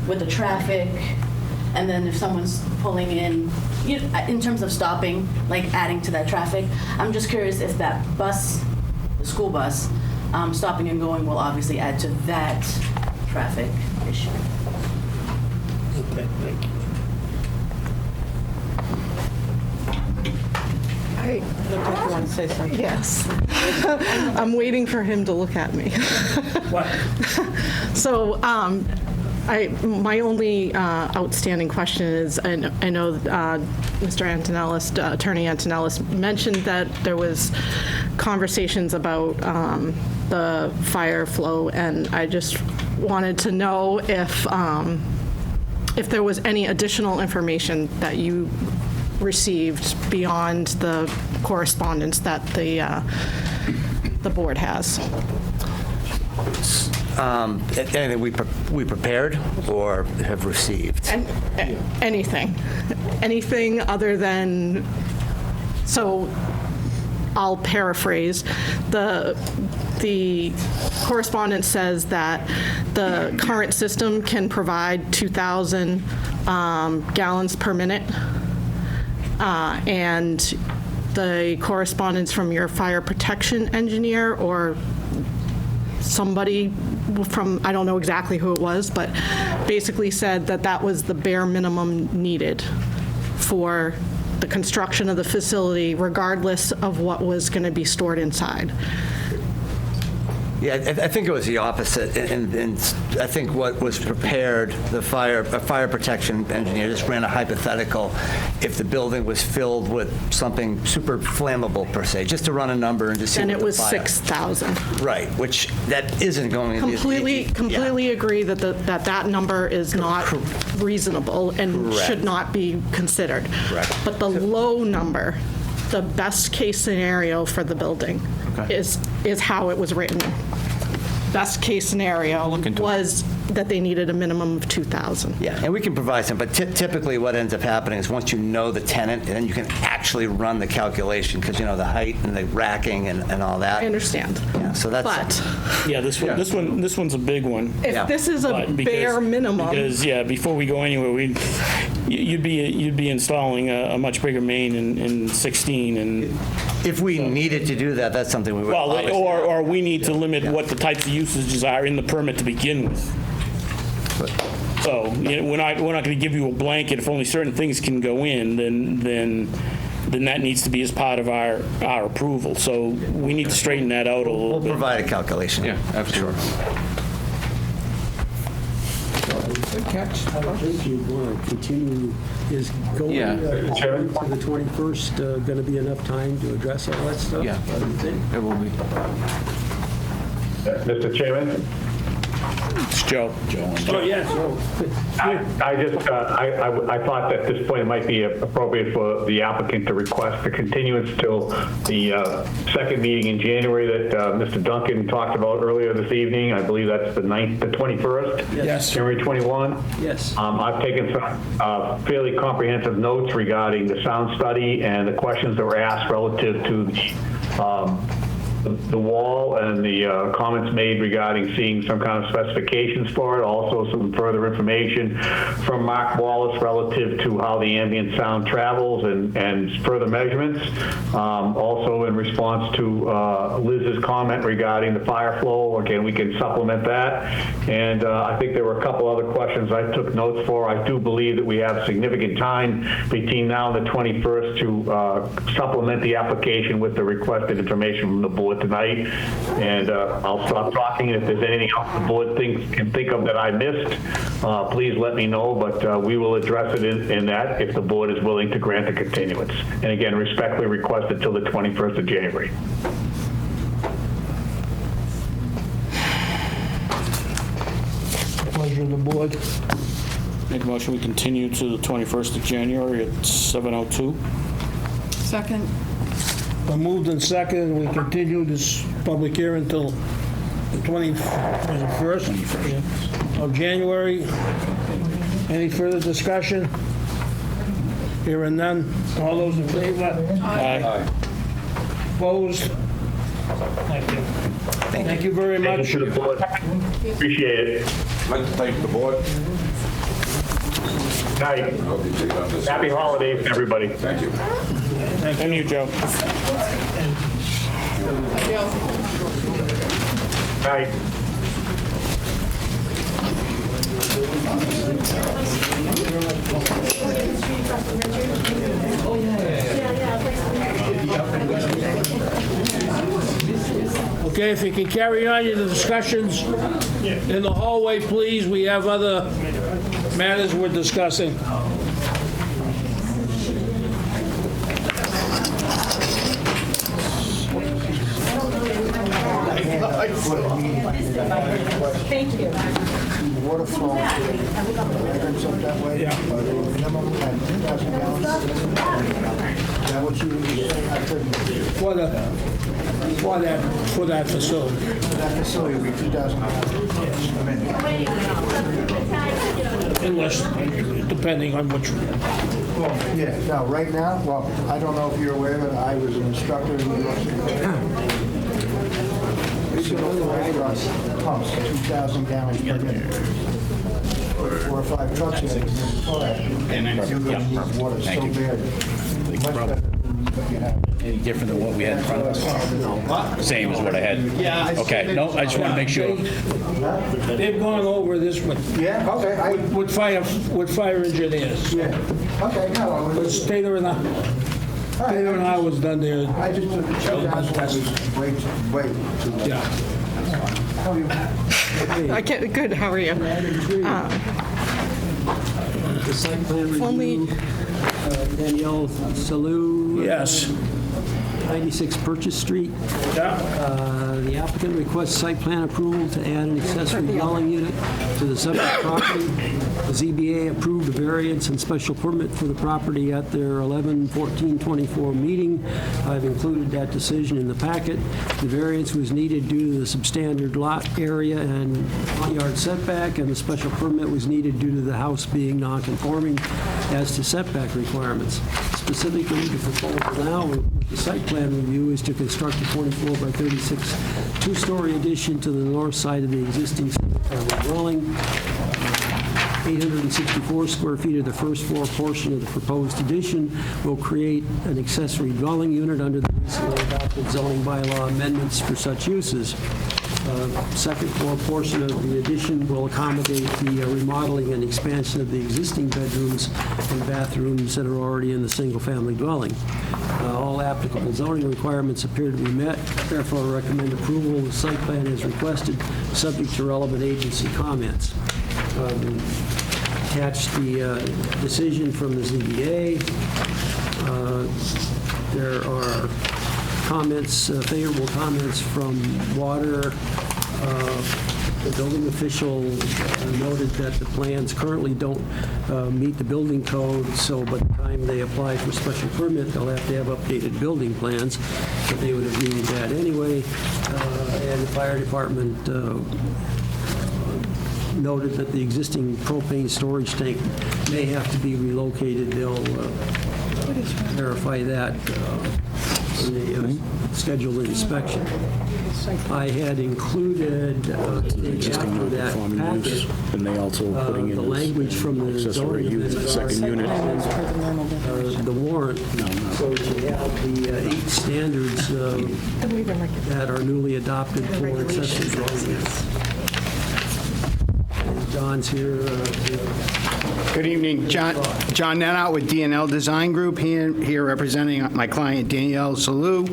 with the traffic, and then if someone's pulling in terms of stopping, like adding to that traffic, I'm just curious if that bus, the school bus, stopping and going will obviously add to that traffic issue. Okay, thank you. Hey, look like you want to say something. Yes. I'm waiting for him to look at me. What? So, my only outstanding question is, I know Mr. Antonellis, Attorney Antonellis, mentioned that there was conversations about the fire flow, and I just wanted to know if there was any additional information that you received beyond the correspondence that the board has. Anything we prepared or have received? Anything other than, so I'll paraphrase. The correspondence says that the current system can provide 2,000 gallons per minute. And the correspondence from your fire protection engineer or somebody from, I don't know exactly who it was, but basically said that that was the bare minimum needed for the construction of the facility, regardless of what was going to be stored inside. Yeah, I think it was the opposite, and I think what was prepared, the fire protection engineer just ran a hypothetical if the building was filled with something super flammable per se, just to run a number and to see. And what it was the fire. 6,000. Right, which that isn't going to be. Completely agree that that number is not reasonable and Correct. should not be considered. Correct. But the low number, the best case scenario for the building is how it was written. Best case scenario was that they needed a minimum of 2,000. Yeah, and we can provide some, but typically what ends up happening is once you know the tenant, then you can actually run the calculation, because you know the height and the racking and all that. I understand. Yeah, so that's. But Yeah, this one's a big one. if this is a bare minimum. Because, before we go anywhere, you'd be installing a much bigger main in 16, and if we needed to do that, that's something we would. Well, or we need to limit what the types of usages are in the permit to begin with. So we're not going to give you a blanket. If only certain things can go in, then that needs to be as part of our approval. So we need to straighten that out a little bit. We'll provide a calculation. Yeah, absolutely. Good catch. I think you want to continue, is going Yeah. to the 21st going to be enough time to address all that stuff? Yeah. I would think. It will be. Mr. Chairman? It's Joe. Oh, yes. I thought that at this point it might be appropriate for the applicant to request a continuance till the second meeting in January that Mr. Duncan talked about earlier this evening. I believe that's the 21st. Yes. January 21. Yes. I've taken some fairly comprehensive notes regarding the sound study and the questions that were asked relative to the wall and the comments made regarding seeing some kind of specifications for it. Also some further information from Mark Wallace relative to how the ambient sound travels and further measurements. Also in response to Liz's comment regarding the fire flow. Again, we can supplement that. And I think there were a couple other questions I took notes for. I do believe that we have significant time between now and the 21st to supplement the application with the requested information from the board tonight, and I'll stop talking. If there's anything else the board can think of that I missed, please let me know, but we will address it in that if the board is willing to grant the continuance. And again, respectfully request it till the 21st of January. Pleasure of the board. Make a motion, we continue to the 21st of January at 7:02. Second. Been moved and seconded, we continue this public hearing until the 21st of January. Any further discussion? Hearing none. All those in favor? Aye. Opposed? Thank you. Thank you very much. Thank you to the board. Appreciate it. I'd like to thank the board. Night. Happy holidays, everybody. Thank you. And you, Joe. Night. Okay, if you can carry on your discussions in the hallway, please. We have other matters we're discussing. Thank you. Water flow turns up that way. Minimum at 2,000 gallons. Is that what you For that facility. that facility would be 2,000 gallons. Unless, depending on which. Well, yeah, no, right now, well, I don't know if you're aware, but I was an instructor in New York City. Pumps, 2,000 gallons per minute. 4 or 5 trucks in it. You're going to need water so bad. Much better than what you have. Any different than what we had in front of us? Same as what I had? Yeah. Okay, no, I just want to make sure. They've gone over this with. Yeah, okay. With fire engineers. Yeah, okay, no. But Taylor and I was done there. I just took the 2,000 way too much. Yeah. How are you? I can't, good, how are you? The site plan Only- review, Danielle Salou. Yes. 96 Purchase Street. Yeah. The applicant requests site plan approval to add an accessory dwelling unit to the subject property. The ZBA approved a variance and special permit for the property at their 11/14/24 meeting. I've included that decision in the packet. The variance was needed due to the substandard lot area and front yard setback, and the special permit was needed due to the house being non-conforming as to setback requirements. Specifically, the proposal now with the site plan review is to construct a 24 by 36 two-story addition to the north side of the existing single-family dwelling. 864 square feet of the first floor portion of the proposed addition will create an accessory dwelling unit under the recently adopted zoning bylaw amendments for such uses. Second floor portion of the addition will accommodate the remodeling and expansion of the existing bedrooms and bathrooms that are already in the single-family dwelling. All applicable zoning requirements appear to be met, therefore I recommend approval of the site plan as requested, subject to relevant agency comments. attached the decision from the ZBA. There are comments, favorable comments from Water. The building official noted that the plans currently don't meet the building code, so by the time they apply for special permit, they'll have to have updated building plans, but they would have needed that anyway. And the fire department noted that the existing propane storage tank may have to be relocated. They'll verify that in the scheduled inspection. I had included after that packet and they also putting in the language from the accessory zoning use, second unit. the warrant, so you have the 8 standards that are newly adopted for accessory dwelling units. And John's here. Good evening, John Nenot with DNL Design Group, here representing my client Danielle Salou.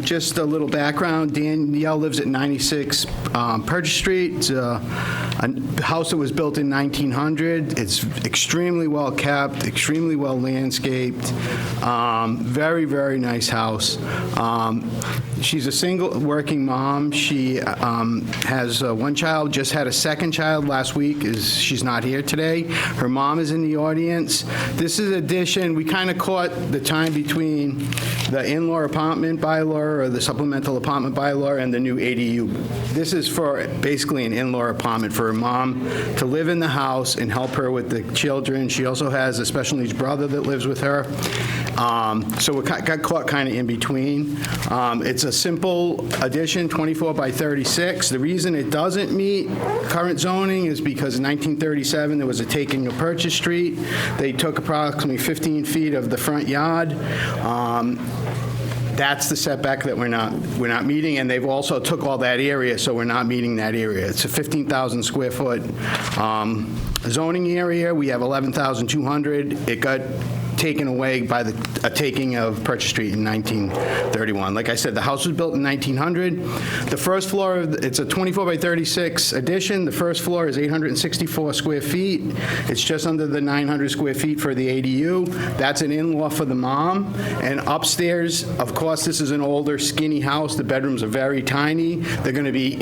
Just a little background, Danielle lives at 96 Purchase Street. It's a house that was built in 1900. It's extremely well kept, extremely well landscaped, very, very nice house. She's a single working mom. She has one child, just had a second child last week. She's not here today. Her mom is in the audience. This is addition. We kind of caught the time between the in-law apartment bylaw or the supplemental apartment bylaw and the new ADU. This is for basically an in-law apartment for her mom to live in the house and help her with the children. She also has a special needs brother that lives with her. So we got caught kind of in between. It's a simple addition, 24 by 36. The reason it doesn't meet current zoning is because in 1937 there was a taking of Purchase Street. They took approximately 15 feet of the front yard. That's the setback that we're not meeting, and they've also took all that area, so we're not meeting that area. It's a 15,000 square foot zoning area. We have 11,200. It got taken away by the taking of Purchase Street in 1931. Like I said, the house was built in 1900. The first floor, it's a 24 by 36 addition. The first floor is 864 square feet. It's just under the 900 square feet for the ADU. That's an in-law for the mom. And upstairs, of course, this is an older, skinny house. The bedrooms are very tiny. They're going to be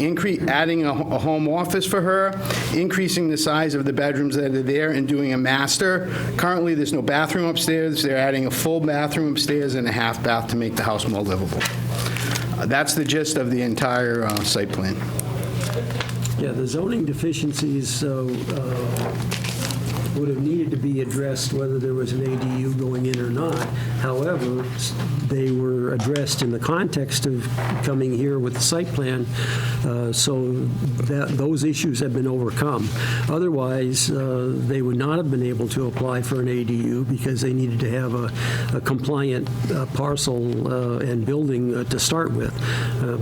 adding a home office for her, increasing the size of the bedrooms that are there, and doing a master. Currently, there's no bathroom upstairs. They're adding a full bathroom upstairs and a half bath to make the house more livable. That's the gist of the entire site plan. Yeah, the zoning deficiencies would have needed to be addressed whether there was an ADU going in or not. However, they were addressed in the context of coming here with the site plan, so that those issues have been overcome. Otherwise, they would not have been able to apply for an ADU because they needed to have a compliant parcel and building to start with.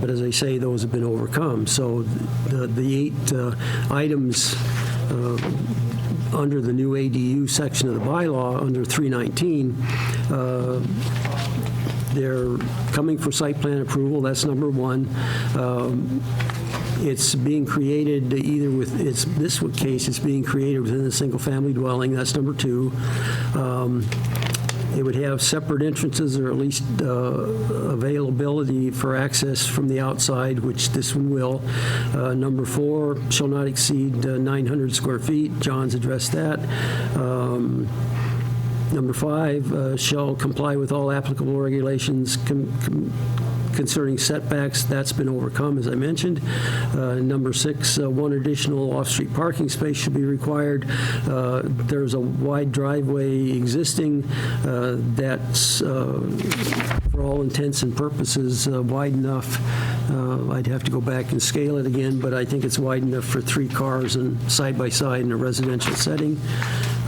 But as I say, those have been overcome. So the 8 items under the new ADU section of the bylaw, under 319, they're coming for site plan approval. That's number 1. It's being created either with, this case, it's being created within the single-family dwelling. That's number 2. It would have separate entrances or at least availability for access from the outside, which this one will. Number 4, shall not exceed 900 square feet. John's addressed that. Number 5, shall comply with all applicable regulations concerning setbacks. That's been overcome, as I mentioned. Number 6, 1 additional off-street parking space should be required. There's a wide driveway existing that's, for all intents and purposes, wide enough. I'd have to go back and scale it again, but I think it's wide enough for 3 cars and side-by-side in a residential setting.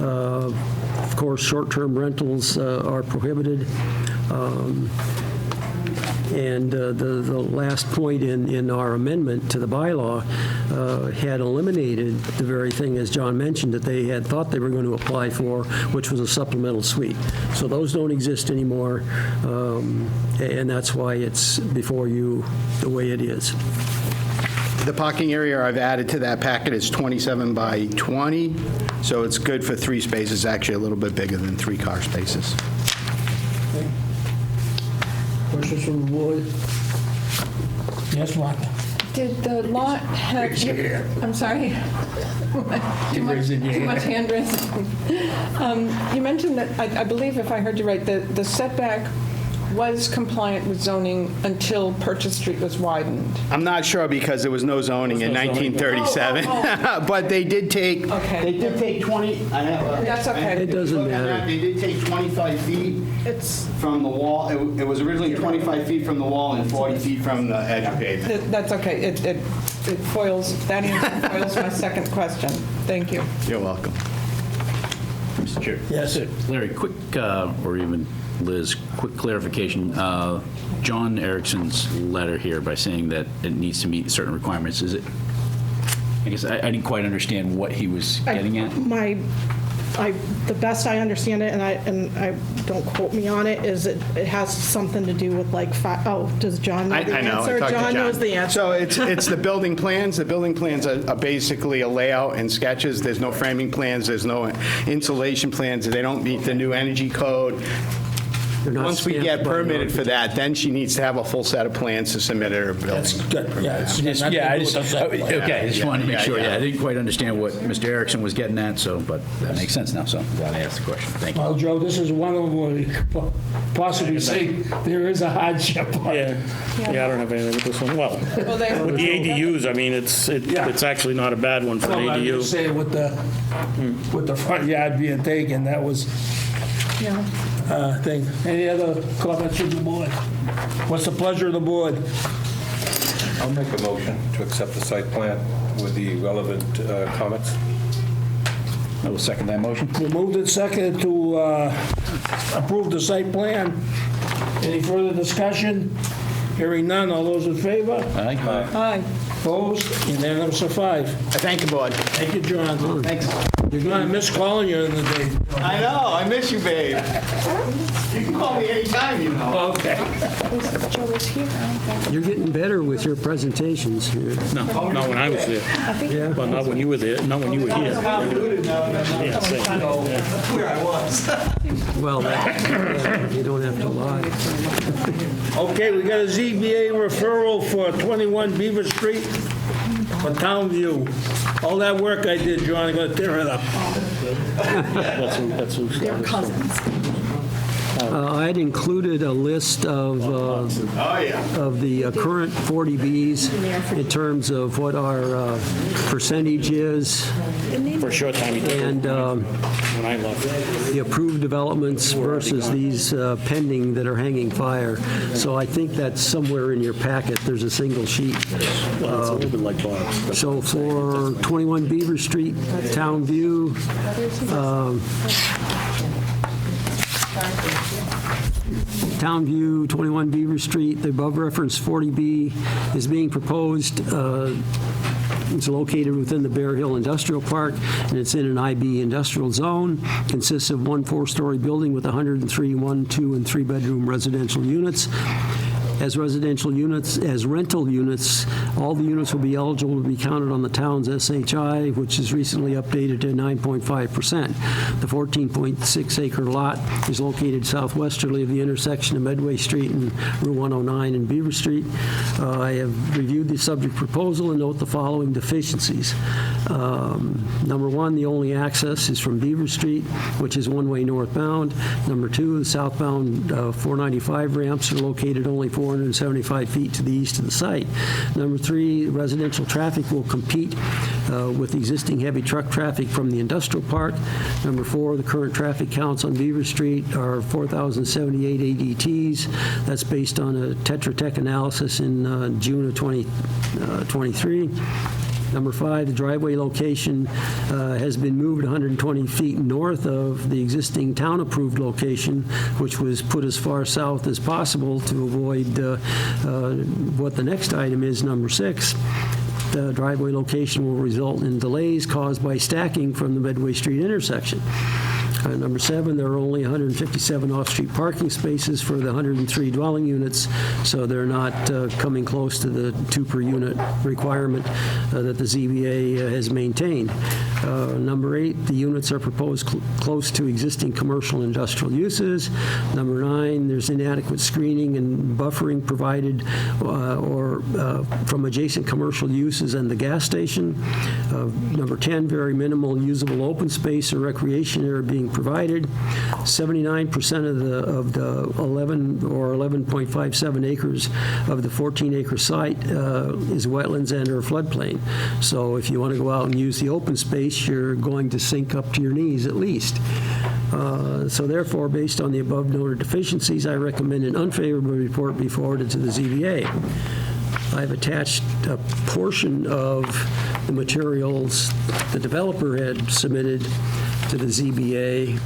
Of course, short-term rentals are prohibited. And the last point in our amendment to the bylaw had eliminated the very thing, as John mentioned, that they had thought they were going to apply for, which was a supplemental suite. So those don't exist anymore, and that's why it's before you the way it is. The parking area I've added to that packet is 27 by 20, so it's good for 3 spaces, actually a little bit bigger than 3 car spaces. Questions from the board? Yes, Martha? Did the lot have... Raise your hand. I'm sorry? Too raising your much hand raising. You mentioned that, I believe if I heard you right, the setback was compliant with zoning until Purchase Street was widened. I'm not sure because there was no zoning in 1937, but they did take, they did take 20, That's okay. It doesn't matter. They did take 25 feet from the wall. It was originally 25 feet from the wall and 40 feet from the edge of pavement. That's okay. It foils, that answer foils my second question. Thank you. You're welcome. Mr. Chair. Yes. Larry, quick, or even Liz, quick clarification. John Erickson's letter here by saying that it needs to meet certain requirements, is it? I guess I didn't quite understand what he was getting at. The best I understand it, and I don't quote me on it, is it has something to do with like, does John know the I know. answer? I talked to John knows the answer. So it's the building plans. The building plans are basically a layout and sketches. There's no framing plans. There's no insulation plans. They don't meet the new energy code. Once we get permitted for that, then she needs to have a full set of plans to submit at her building. Good, yeah. it's Just, nothing yeah, to I do just, with the site plan. okay, I just wanted to make sure, yeah. I didn't quite understand what Mr. Erickson was getting at, so, but that makes sense now, so I'm glad I asked the question. Thank you. Well, Joe, this is one of them where you could possibly say there is a hardship on it. Yeah, I don't have anything with this one. Well, with the ADUs, I mean, it's actually not a bad one for an Well, I'm ADU. just saying with the front yard being taken, that was thing. Any other comments from the board? What's the pleasure of the board? I'll make a motion to accept the site plan with the relevant comments. I will second that motion. We moved and seconded to approve the site plan. Any further discussion? Hearing none, all those in favor? Aye. Aye. Opposed? Unanimous of 5. Thank you, board. Thank you, John. Thanks. You're going to miss calling you in the day. I know. I miss you, babe. You can call me anytime, you know. Okay. You're getting better with your presentations. No, not when I was there. Yeah. Well, not when you were there, not when you were here. Yeah, same. Yeah. Where I was. Well, you don't have to lie. Okay, we got a ZBA referral for 21 Beaver Street for Town View. All that work I did, John, I got to tear it up. That's who's. They're cousins. I'd included a list of the current 40Bs in terms of what our percentage is. For a short time, he did. And When I left. the approved developments versus these pending that are hanging fire. So I think that's somewhere in your packet. There's a single sheet. Well, it's a little bit like Bob's. So for 21 Beaver Street, Town View, Town View, 21 Beaver Street, the above referenced 40B is being proposed. It's located within the Bear Hill Industrial Park, and it's in an IB industrial zone. Consists of one 4-story building with 103 1-, 2-, and 3-bedroom residential units. As residential units, as rental units, all the units will be eligible to be counted on the town's SHI, which is recently updated to 9.5%. The 14.6-acre lot is located southwesterly of the intersection of Medway Street and Route 109 and Beaver Street. I have reviewed the subject proposal and note the following deficiencies. Number one, the only access is from Beaver Street, which is one-way northbound. Number two, the southbound 495 ramps are located only 475 feet to the east of the site. Number three, residential traffic will compete with existing heavy truck traffic from the industrial park. Number four, the current traffic counts on Beaver Street are 4,078 ADTs. That's based on a Tetra Tech analysis in June of 2023. Number five, the driveway location has been moved 120 feet north of the existing town-approved location, which was put as far south as possible to avoid what the next item is, number six. The driveway location will result in delays caused by stacking from the Medway Street intersection. Number 7, there are only 157 off-street parking spaces for the 103 dwelling units, so they're not coming close to the 2 per unit requirement that the ZBA has maintained. Number 8, the units are proposed close to existing commercial and industrial uses. Number 9, there's inadequate screening and buffering provided from adjacent commercial uses and the gas station. Number 10, very minimal usable open space or recreation area being provided. 79% of the 11 or 11.57 acres of the 14-acre site is wetlands and or floodplain. So if you want to go out and use the open space, you're going to sink up to your knees at least. So therefore, based on the above noted deficiencies, I recommend an unfavorable report be forwarded to the ZBA. I've attached a portion of the materials the developer had submitted to the ZBA,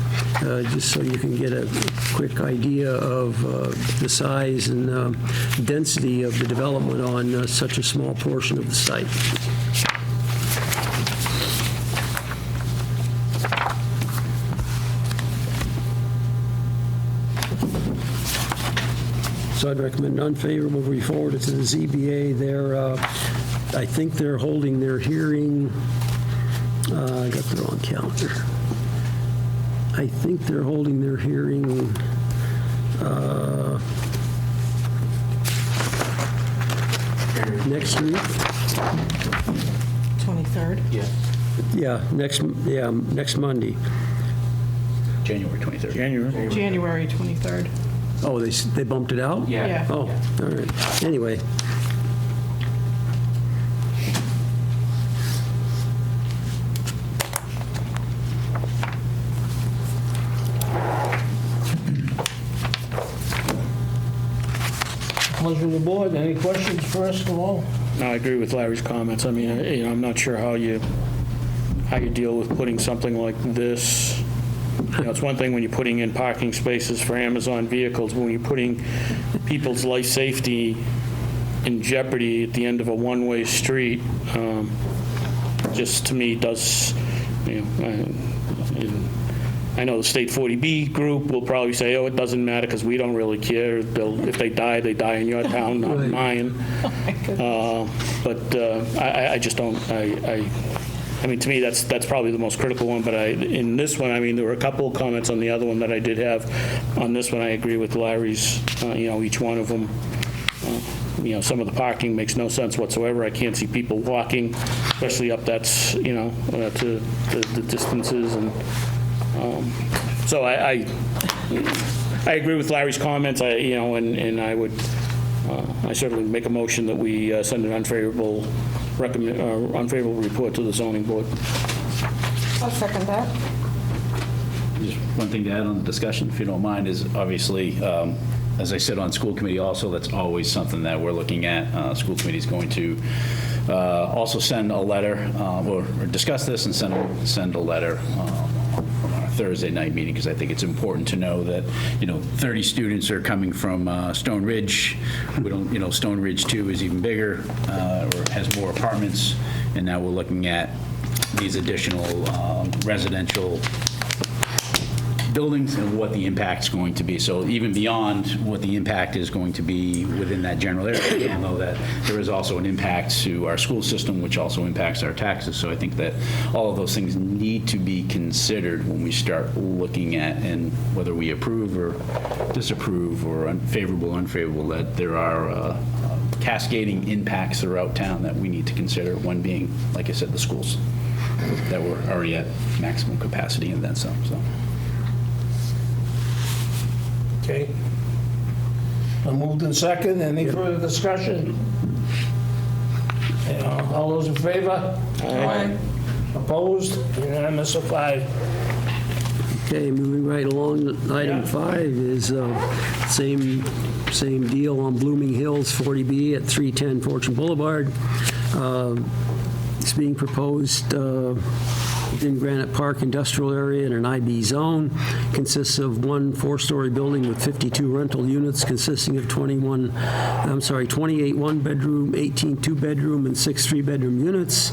just so you can get a quick idea of the size and density of the development on such a small portion of the site. So I'd recommend unfavorable be forwarded to the ZBA. I think they're holding their hearing, I got the wrong calendar. I think they're holding their hearing next week. 23rd? Yeah, next Monday. January 23rd. January 23rd. Oh, they bumped it out? Yeah. Oh, all right. Anyway. Pleasure of the board. Any questions for us, Kamal? No, I agree with Larry's comments. I mean, I'm not sure how you deal with putting something like this. It's one thing when you're putting in parking spaces for Amazon vehicles, but when you're putting people's life safety in jeopardy at the end of a one-way street, just to me does, I know the state 40B group will probably say, oh, it doesn't matter because we don't really care. If they die in your town, not mine. But I just don't, I mean, to me, that's probably the most critical one, but in this one, I mean, there were a couple of comments on the other one that I did have. On this one, I agree with Larry's, each one of them. Some of the parking makes no sense whatsoever. I can't see people walking, especially up to the distances. And so I agree with Larry's comments, and I would, I certainly make a motion that we send an unfavorable report to the zoning board. I'll second that. Just one thing to add on the discussion, if you don't mind, is obviously, as I said on school committee also, that's always something that we're looking at. School committee is going to also send a letter, or discuss this and send a letter from our Thursday night meeting, because I think it's important to know that, 30 students are coming from Stone Ridge. We don't, Stone Ridge 2 is even bigger, or has more apartments, and now we're looking at these additional residential buildings and what the impact's going to be. So even beyond what the impact is going to be within that general area, we all know that there is also an impact to our school system, which also impacts our taxes. So I think that all of those things need to be considered when we start looking at and whether we approve or disapprove or unfavorable, that there are cascading impacts throughout town that we need to consider, one being, like I said, the schools that were already at maximum capacity and then some. So. Okay. Moved in second. Any further discussion? All those in favor? Aye. Opposed? Unanimous of 5. Okay, moving right along, item 5 is same deal on Blooming Hills 40B at 310 Fortune Boulevard. It's being proposed within Granite Park Industrial Area in an IB zone. Consists of one 4-story building with 52 rental units consisting of 28 one-bedroom, 18 two-bedroom, and 6 three-bedroom units.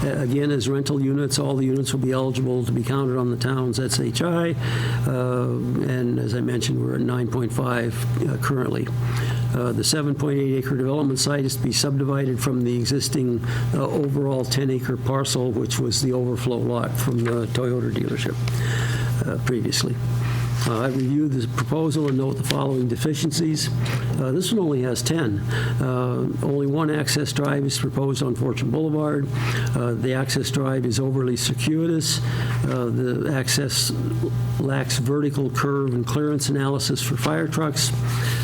Again, as rental units, all the units will be eligible to be counted on the town's SHI. And as I mentioned, we're at 9.5 currently. The 7.8 acre development site is to be subdivided from the existing overall 10 acre parcel, which was the overflow lot from the Toyota dealership previously. I reviewed the proposal and note the following deficiencies. This one only has 10. Only one access drive is proposed on Fortune Boulevard. The access drive is overly circuitous. The access lacks vertical curve and clearance analysis for fire trucks.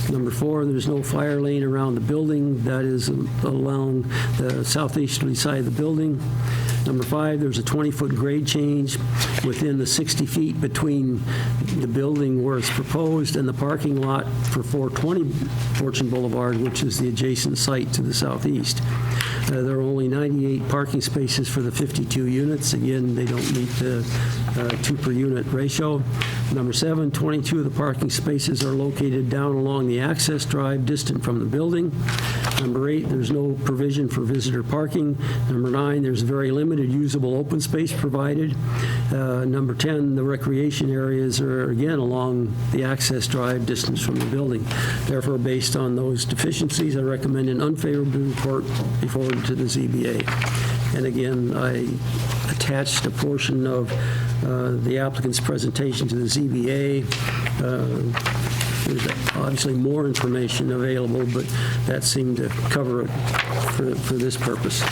Number 4, there's no fire lane around the building. That is along the southeasterly side of the building. Number 5, there's a 20-foot grade change within the 60 feet between the building where it's proposed and the parking lot for 420 Fortune Boulevard, which is the adjacent site to the southeast. There are only 98 parking spaces for the 52 units. Again, they don't meet the 2 per unit ratio. Number 7, 22 of the parking spaces are located down along the access drive distant from the building. Number 8, there's no provision for visitor parking. Number 9, there's very limited usable open space provided. Number 10, the recreation areas are again along the access drive distance from the building. Therefore, based on those deficiencies, I recommend an unfavorable report be forwarded to the ZBA. And again, I attached a portion of the applicant's presentation to the ZBA. There's obviously more information available, but that seemed to cover it for this purpose.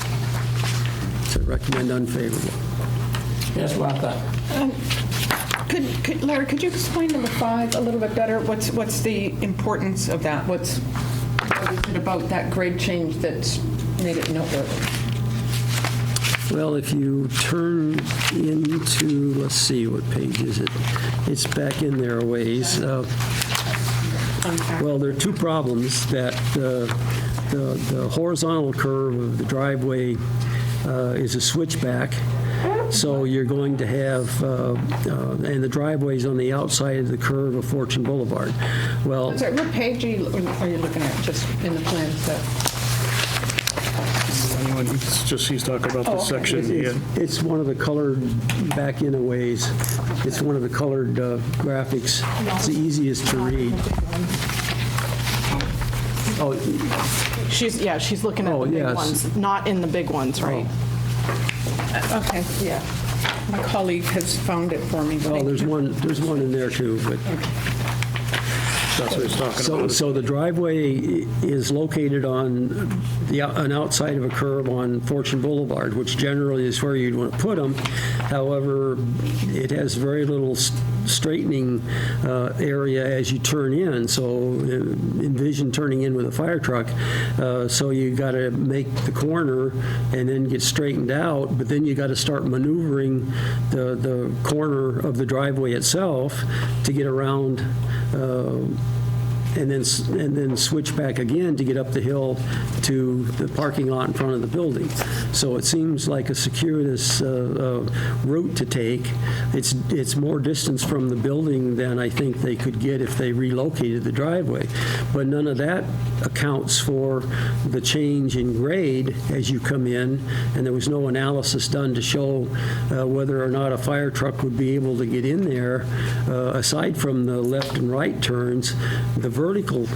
So I recommend unfavorable. Yes, Martha? Larry, could you explain number 5 a little bit better? What's the importance of that? What is it about that grade change that's made it noteworthy? Well, if you turn into, let's see, what page is it? It's back in there a ways. Well, there are 2 problems. That the horizontal curve of the driveway is a switchback. So you're going to have, and the driveway's on the outside of the curve of Fortune Boulevard. Well, Sorry, what page are you looking at, just in the plans that? He's talking about the section here. it's one of the colored, back in a ways, it's one of the colored graphics. It's the easiest to read. Oh, she's looking at the big yes. ones, not in the big ones, right? Okay, yeah. My colleague has found it for me. Well, there's one in there too, but. That's what he's talking about. So the driveway is located on an outside of a curve on Fortune Boulevard, which generally is where you'd want to put them. However, it has very little straightening area as you turn in. So envision turning in with a fire truck. So you got to make the corner and then get straightened out, but then you got to start maneuvering the corner of the driveway itself to get around and then switch back again to get up the hill to the parking lot in front of the building. So it seems like a circuitous route to take. It's more distance from the building than I think they could get if they relocated the driveway. But none of that accounts for the change in grade as you come in, and there was no analysis done to show whether or not a fire truck would be able to get in there, aside from the left and right turns. The vertical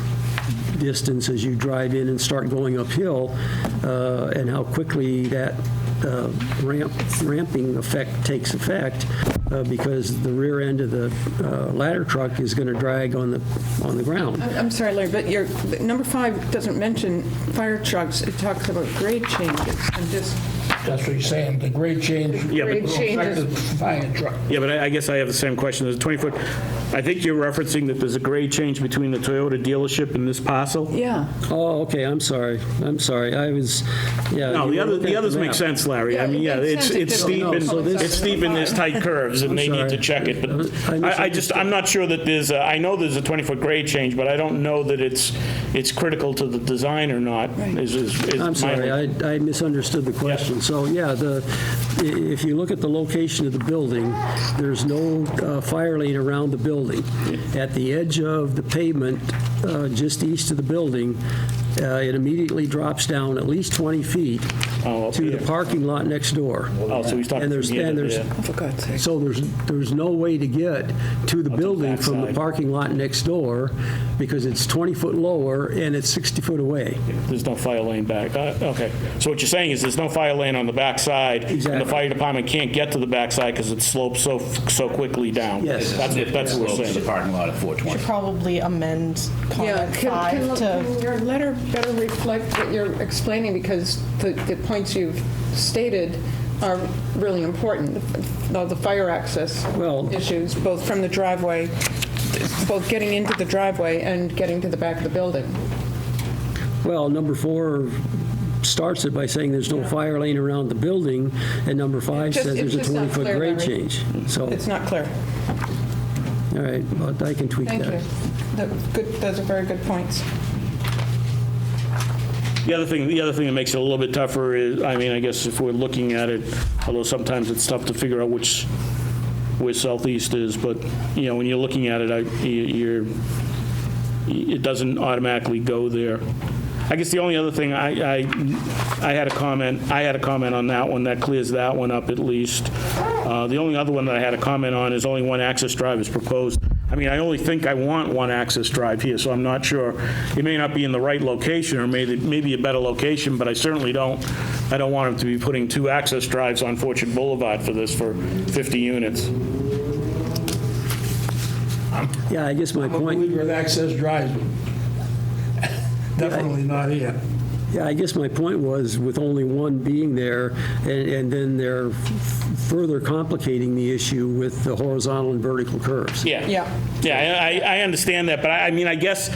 distance as you drive in and start going uphill, and how quickly that ramping effect takes effect, because the rear end of the ladder truck is going to drag on the ground. I'm sorry, Larry, but number 5 doesn't mention fire trucks. It talks about grade changes. That's what he's saying, the grade change. Yeah, but- Grade changes. Fire truck. Yeah, but I guess I have the same question. There's a 20-foot I think you're referencing that there's a grade change between the Toyota dealership and this parcel? Yeah. Oh, okay, I'm sorry. I was, yeah. No, you were looking the at others make map. sense, Larry. I mean, yeah, it makes sense. it's It steep doesn't- and, No, so this- it's steep and there's tight curves, and they need to sorry. check it, but I I'm not sure that there's, I know there's a 20-foot grade change, but I don't know that it's critical to the design or not. I'm my- sorry, I misunderstood the question. So, yeah, if you look at the location of the building, there's no fire lane around the building. At the edge of the pavement, just east of the building, it immediately drops down at least 20 feet to the parking lot next door. Oh, so he's talking And there's, from here and to there's, there. For God's sake. so there's no way to get to the building from the backside. parking lot next door because it's 20 foot lower and it's 60 foot away. There's no fire lane back. Okay. So what you're saying is there's no fire lane on the backside, and Exactly. the fire department can't get to the backside because it slopes so quickly down. Yes. That's what we're The saying. parking lot at 420. Should probably amend Yeah, comment can 5 to... can your letter better reflect what you're explaining, because the points you've stated are really important, the fire access issues, both from the driveway, both getting into the driveway and getting to the back of the building. Well, number 4 starts it by saying there's no fire lane around the building, and number 5 Just- says there's a it's just not 20-foot clear, grade Larry. change. So, It's not clear. all right, but I can tweak Thank that. you. Those are very good points. The other thing that makes it a little bit tougher is, I mean, I guess if we're looking at it, although sometimes it's tough to figure out where southeast is, but, when you're looking at it, it doesn't automatically go there. I guess the only other thing, I had a comment on that one, that clears that one up at least. The only other one that I had a comment on is only one access drive is proposed. I mean, I only think I want one access drive here, so I'm not sure. It may not be in the right location, or maybe a better location, but I certainly don't want them to be putting 2 access drives on Fortune Boulevard for 50 units. Yeah, I guess my I'm a point... believer in access drives. Definitely not here. Yeah, I guess my point was with only one being there, and then they're further complicating the issue with the horizontal and vertical curves. Yeah, I understand that, but I mean, I guess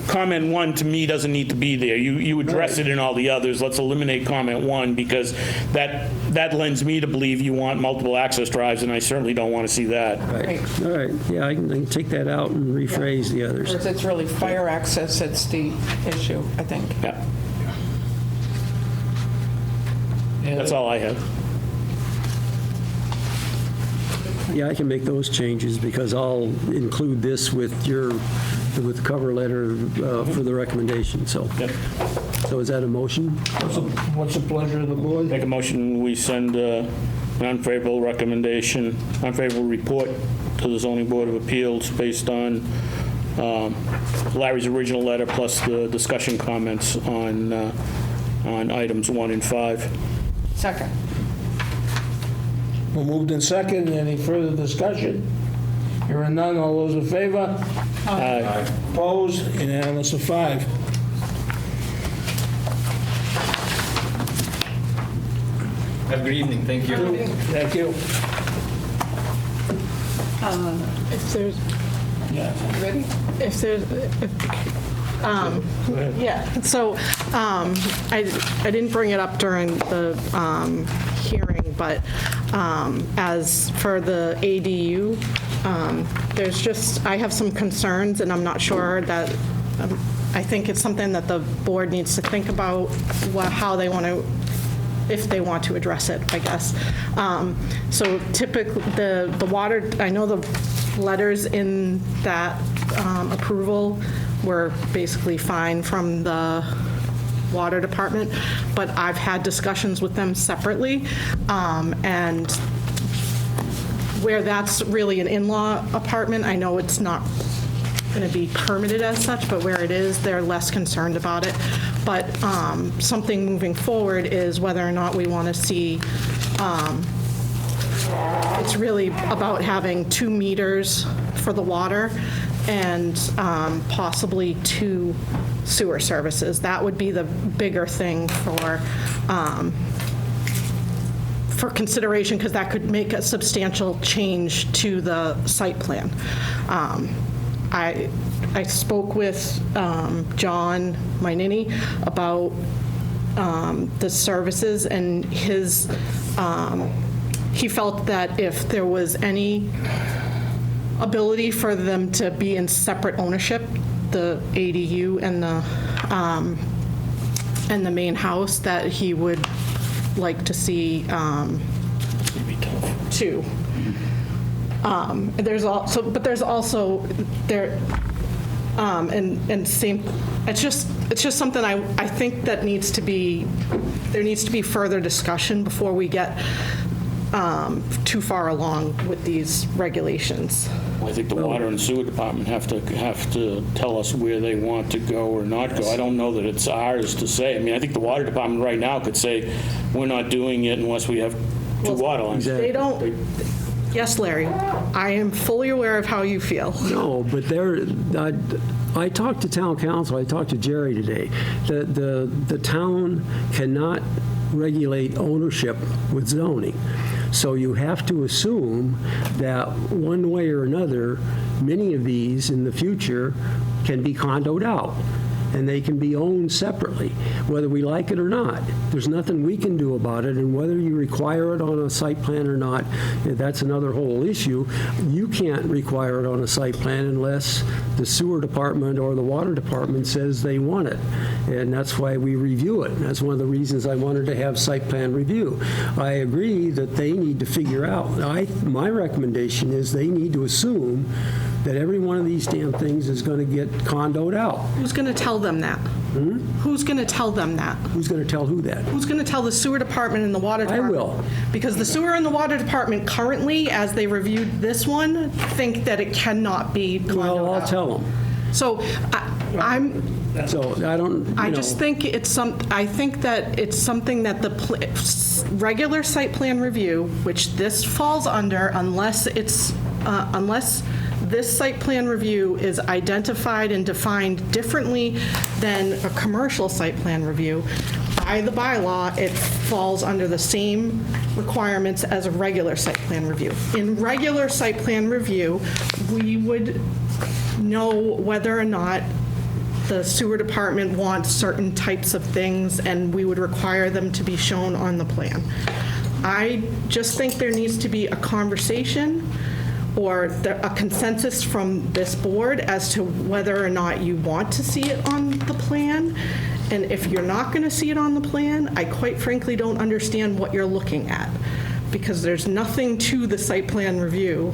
comment 1 to me doesn't need to be there. You address it in all the others. Let's eliminate comment 1, because that lends me to believe you want multiple access drives, and I certainly don't want to see that. Right. All right, yeah, I can take that out and rephrase the others. Whereas it's really fire access that's the issue, I think. Yeah. That's all I have. Yeah, I can make those changes because I'll include this with the cover letter for the recommendation, so. So is that a motion? What's the pleasure of the board? Make a motion, we send an unfavorable recommendation, unfavorable report to the zoning board of appeals based on Larry's original letter plus the discussion comments on items 1 and 5. Second. We're moved in second. Any further discussion? Hearing none, all those in favor? Aye. Opposed? Unanimous of 5. Have a good evening, thank you. Thank you. If there's, Ready? if there's, yeah, so I didn't bring it up during the hearing, but as for the ADU, there's just, I have some concerns, and I'm not sure that, I think it's something that the board needs to think about, how they want to, if they want to address it, I guess. So typically, the water, I know the letters in that approval were basically fine from the water department, but I've had discussions with them separately, and where that's really an in-law apartment, I know it's not going to be permitted as such, but where it is, they're less concerned about it. But something moving forward is whether or not we want to see, it's really about having 2 meters for the water and possibly 2 sewer services. That would be the bigger thing for for consideration, because that could make a substantial change to the site plan. I spoke with John Mainini about the services, and he felt that if there was any ability for them to be in separate ownership, the ADU and the main house, that he would like to see two. There's also there, and same. It's just something I think that there needs to be further discussion before we get too far along with these regulations. Well, I think the water and sewer department have to tell us where they want to go or not go. I don't know that it's ours to say. I mean, I think the water department right now could say, we're not doing it unless we have two water lines. They don't. Yes, Larry, I am fully aware of how you feel. No, but I talked to town council, I talked to Jerry today. The town cannot regulate ownership with zoning. So you have to assume that one way or another, many of these in the future can be condoed out, and they can be owned separately, whether we like it or not. There's nothing we can do about it, and whether you require it on a site plan or not, that's another whole issue. You can't require it on a site plan unless the sewer department or the water department says they want it, and that's why we review it. And that's one of the reasons I wanted to have site plan review. I agree that they need to figure out. My recommendation is they need to assume that every one of these damn things is going to get condoed out. Who's going to tell them that? Who's going to tell them that? Who's going to tell who that? Who's going to tell the sewer department and the water department? I will. Because the sewer and the water department currently, as they reviewed this one, think that it cannot be condoed out. Well, I'll tell them. So I just think I think that it's something that the regular site plan review, which this falls under, unless this site plan review is identified and defined differently than a commercial site plan review. By the bylaw, it falls under the same requirements as a regular site plan review. In regular site plan review, we would know whether or not the sewer department wants certain types of things, and we would require them to be shown on the plan. I just think there needs to be a conversation or a consensus from this board as to whether or not you want to see it on the plan. And if you're not going to see it on the plan, I quite frankly don't understand what you're looking at, because there's nothing to the site plan review.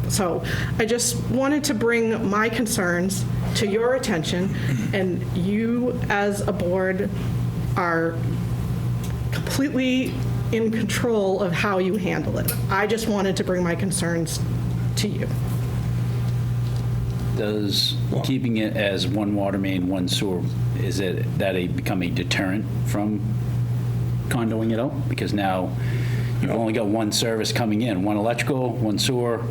So I just wanted to bring my concerns to your attention, and you as a board are completely in control of how you handle it. I just wanted to bring my concerns to you. Does keeping it as one water main, one sewer, is it that become a deterrent from condoing it out? Because now you've only got one service coming in, one electrical, one sewer,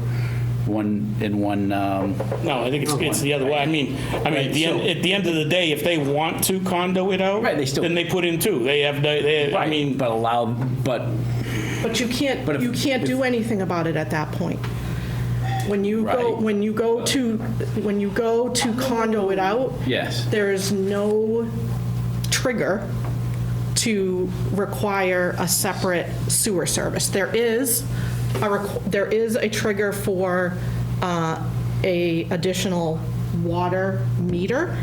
one in one. No, I think it's the other way. I mean, at the end of the day, if they want to condo it out, then they put in two. They have. I mean, But you can't do anything about it at that point. When you go to condo it out, yes, there is no trigger to require a separate sewer service. There is a trigger for a additional water meter,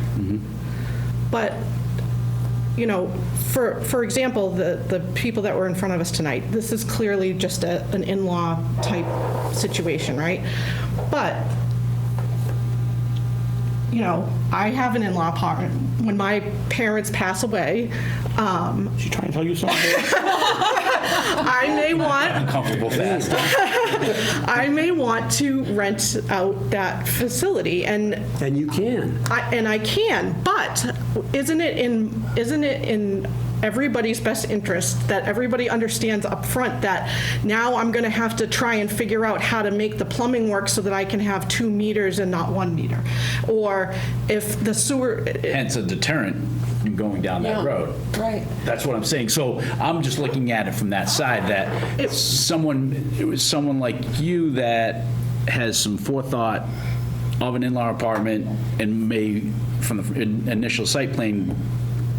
but for example, the people that were in front of us tonight, this is clearly just an in-law type situation, right? But I have an in-law apartment. When my parents pass away, she's trying to tell you something. I may want uncomfortable fast. I may want to rent out that facility, and you can. I can, but isn't it in everybody's best interest, that everybody understands up front that now I'm going to have to try and figure out how to make the plumbing work so that I can have 2 meters and not 1 meter. Or if the sewer... Hence a deterrent in going down that road. Right. That's what I'm saying. So I'm just looking at it from that side, that it was someone like you that has some forethought of an in-law apartment and may, from the initial site plan,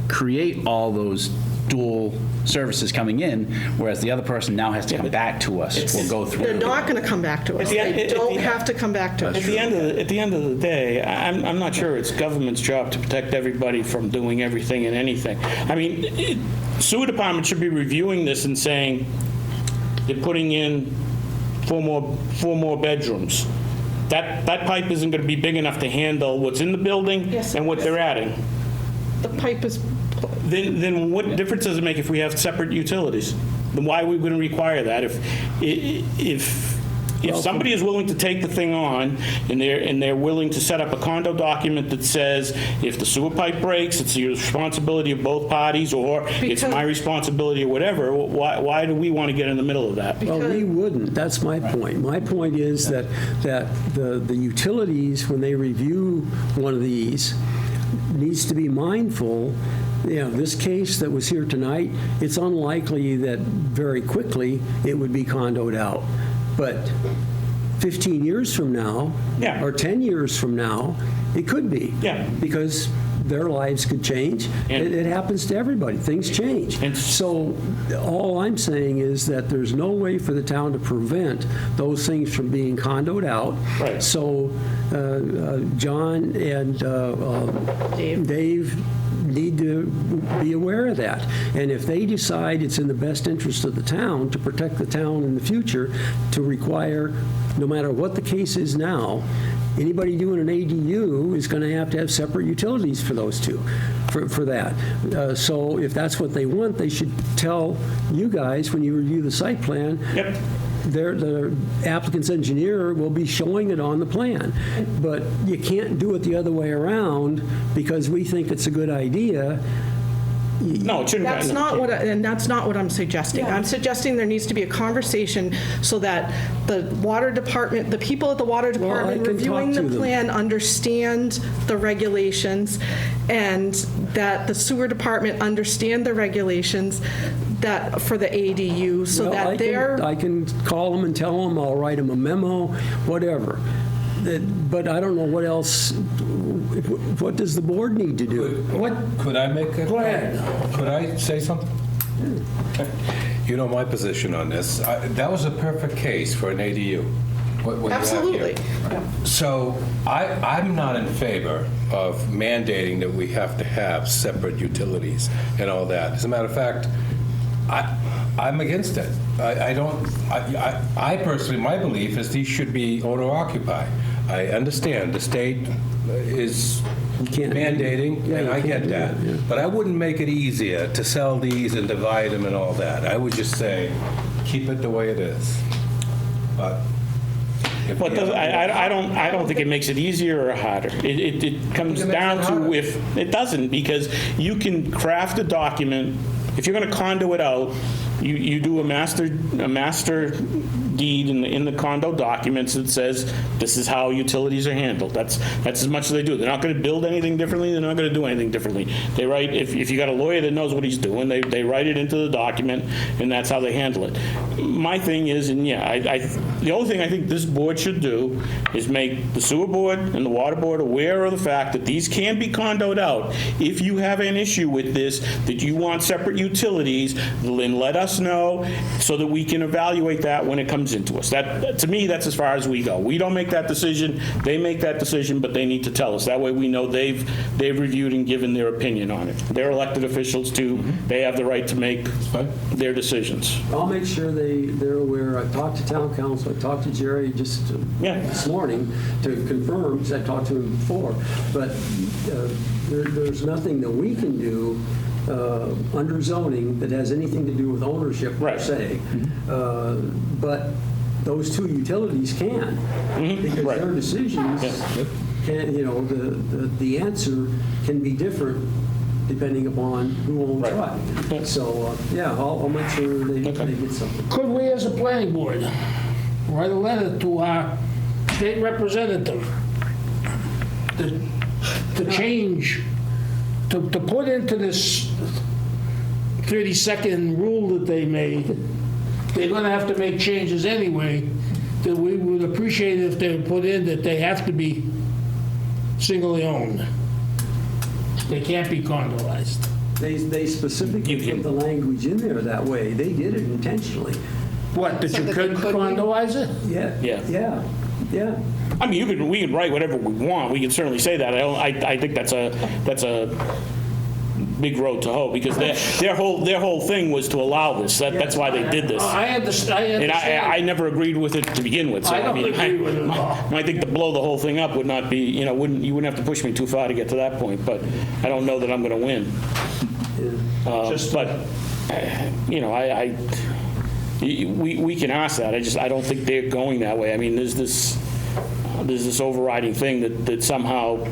create all those dual services coming in, whereas the other person now has to come back to us or go through. They're not going to come back to us. They don't have to come back to us. At the end of the day, I'm not sure it's government's job to protect everybody from doing everything and anything. I mean, sewer department should be reviewing this and saying they're putting in four more bedrooms. That pipe isn't going to be big enough to handle what's in the building and what they're adding. The pipe is... Then what difference does it make if we have separate utilities? Then why are we going to require that? If somebody is willing to take the thing on and they're willing to set up a condo document that says if the sewer pipe breaks, it's the responsibility of both parties, or it's my responsibility or whatever, why do we want to get in the middle of that? Well, we wouldn't. That's my point. My point is that the utilities, when they review one of these, needs to be mindful. This case that was here tonight, it's unlikely that very quickly it would be condoed out. But 15 years from now, or 10 years from now, it could be. Because their lives could change. It happens to everybody. Things change. And so all I'm saying is that there's no way for the town to prevent those things from being condoed out. Right. So John and Dave need to be aware of that. And if they decide it's in the best interest of the town to protect the town in the future, to require, no matter what the case is now, anybody doing an ADU is going to have separate utilities for those two, for that. So if that's what they want, they should tell you guys when you review the site plan. The applicant's engineer will be showing it on the plan. But you can't do it the other way around because we think it's a good idea. No, it shouldn't. That's not what I'm suggesting. I'm suggesting there needs to be a conversation so that the water department, the people at the water department reviewing the plan understand the regulations, and that the sewer department understand the regulations that for the ADU, so that they're... I can call them and tell them, I'll write them a memo, whatever. But I don't know what else, what does the board need to do? Could I make a... Go ahead. Could I say something? You know my position on this. That was a perfect case for an ADU. What Absolutely. So I'm not in favor of mandating that we have to have separate utilities and all that. As a matter of fact, I'm against it. I personally, my belief is these should be owner-occupied. I understand the state is mandating, and I get that. But I wouldn't make it easier to sell these and divide them and all that. I would just say, keep it the way it is. But I don't think it makes it easier or harder. It comes down to if it doesn't, because you can craft a document. If you're going to condo it out, you do a master deed in the condo documents that says this is how utilities are handled. That's as much as they do. They're not going to build anything differently. They're not going to do anything differently. They write, if you got a lawyer that knows what he's doing, they write it into the document, and that's how they handle it. My thing is, and the only thing I think this board should do is make the sewer board and the water board aware of the fact that these can be condoed out. If you have an issue with this, that you want separate utilities, then let us know so that we can evaluate that when it comes into us. That to me, that's as far as we go. We don't make that decision. They make that decision, but they need to tell us. That way we know they've reviewed and given their opinion on it. They're elected officials too. They have the right to make their decisions. I'll make sure they're aware. I talked to town council. I talked to Jerry just this morning to confirm, because I talked to him before. But there's nothing that we can do under zoning that has anything to do with ownership per se. But those two utilities can, because their decisions can, the answer can be different depending upon who owns what. So, yeah, I'll make sure they get something. Could we, as a planning board, write a letter to our state representative to change, to put into this 30-second rule that they made, they're going to have to make changes anyway, that we would appreciate if they put in that they have to be singly owned. They can't be condoized. They specifically put the language in there that way. They did it intentionally. What, that you couldn't condoize it? Yeah. I mean, we can write whatever we want. We can certainly say that. I think that's a big road to hoe, because their whole thing was to allow this. That's why they did this. I understand. And I never agreed with it to begin with. So I don't agree with it at all. I think to blow the whole thing up would not be, you wouldn't have to push me too far to get to that point. But I don't know that I'm going to win. We can ask that. I don't think they're going that way. I mean, there's this overriding thing that somehow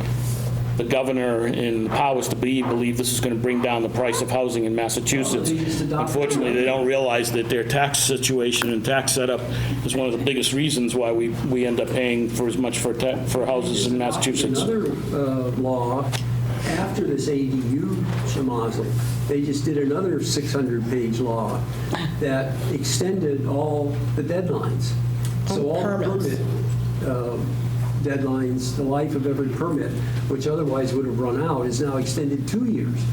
the governor and the powers to be believe this is going to bring down the price of housing in Massachusetts. Unfortunately, they don't realize that their tax situation and tax setup is one of the biggest reasons why we end up paying for as much for houses in Massachusetts. Another law after this ADU schmozzle, they just did another 600-page law that extended all the deadlines. So all the permit deadlines, the life of every permit, which otherwise would have run out, is now extended 2 years.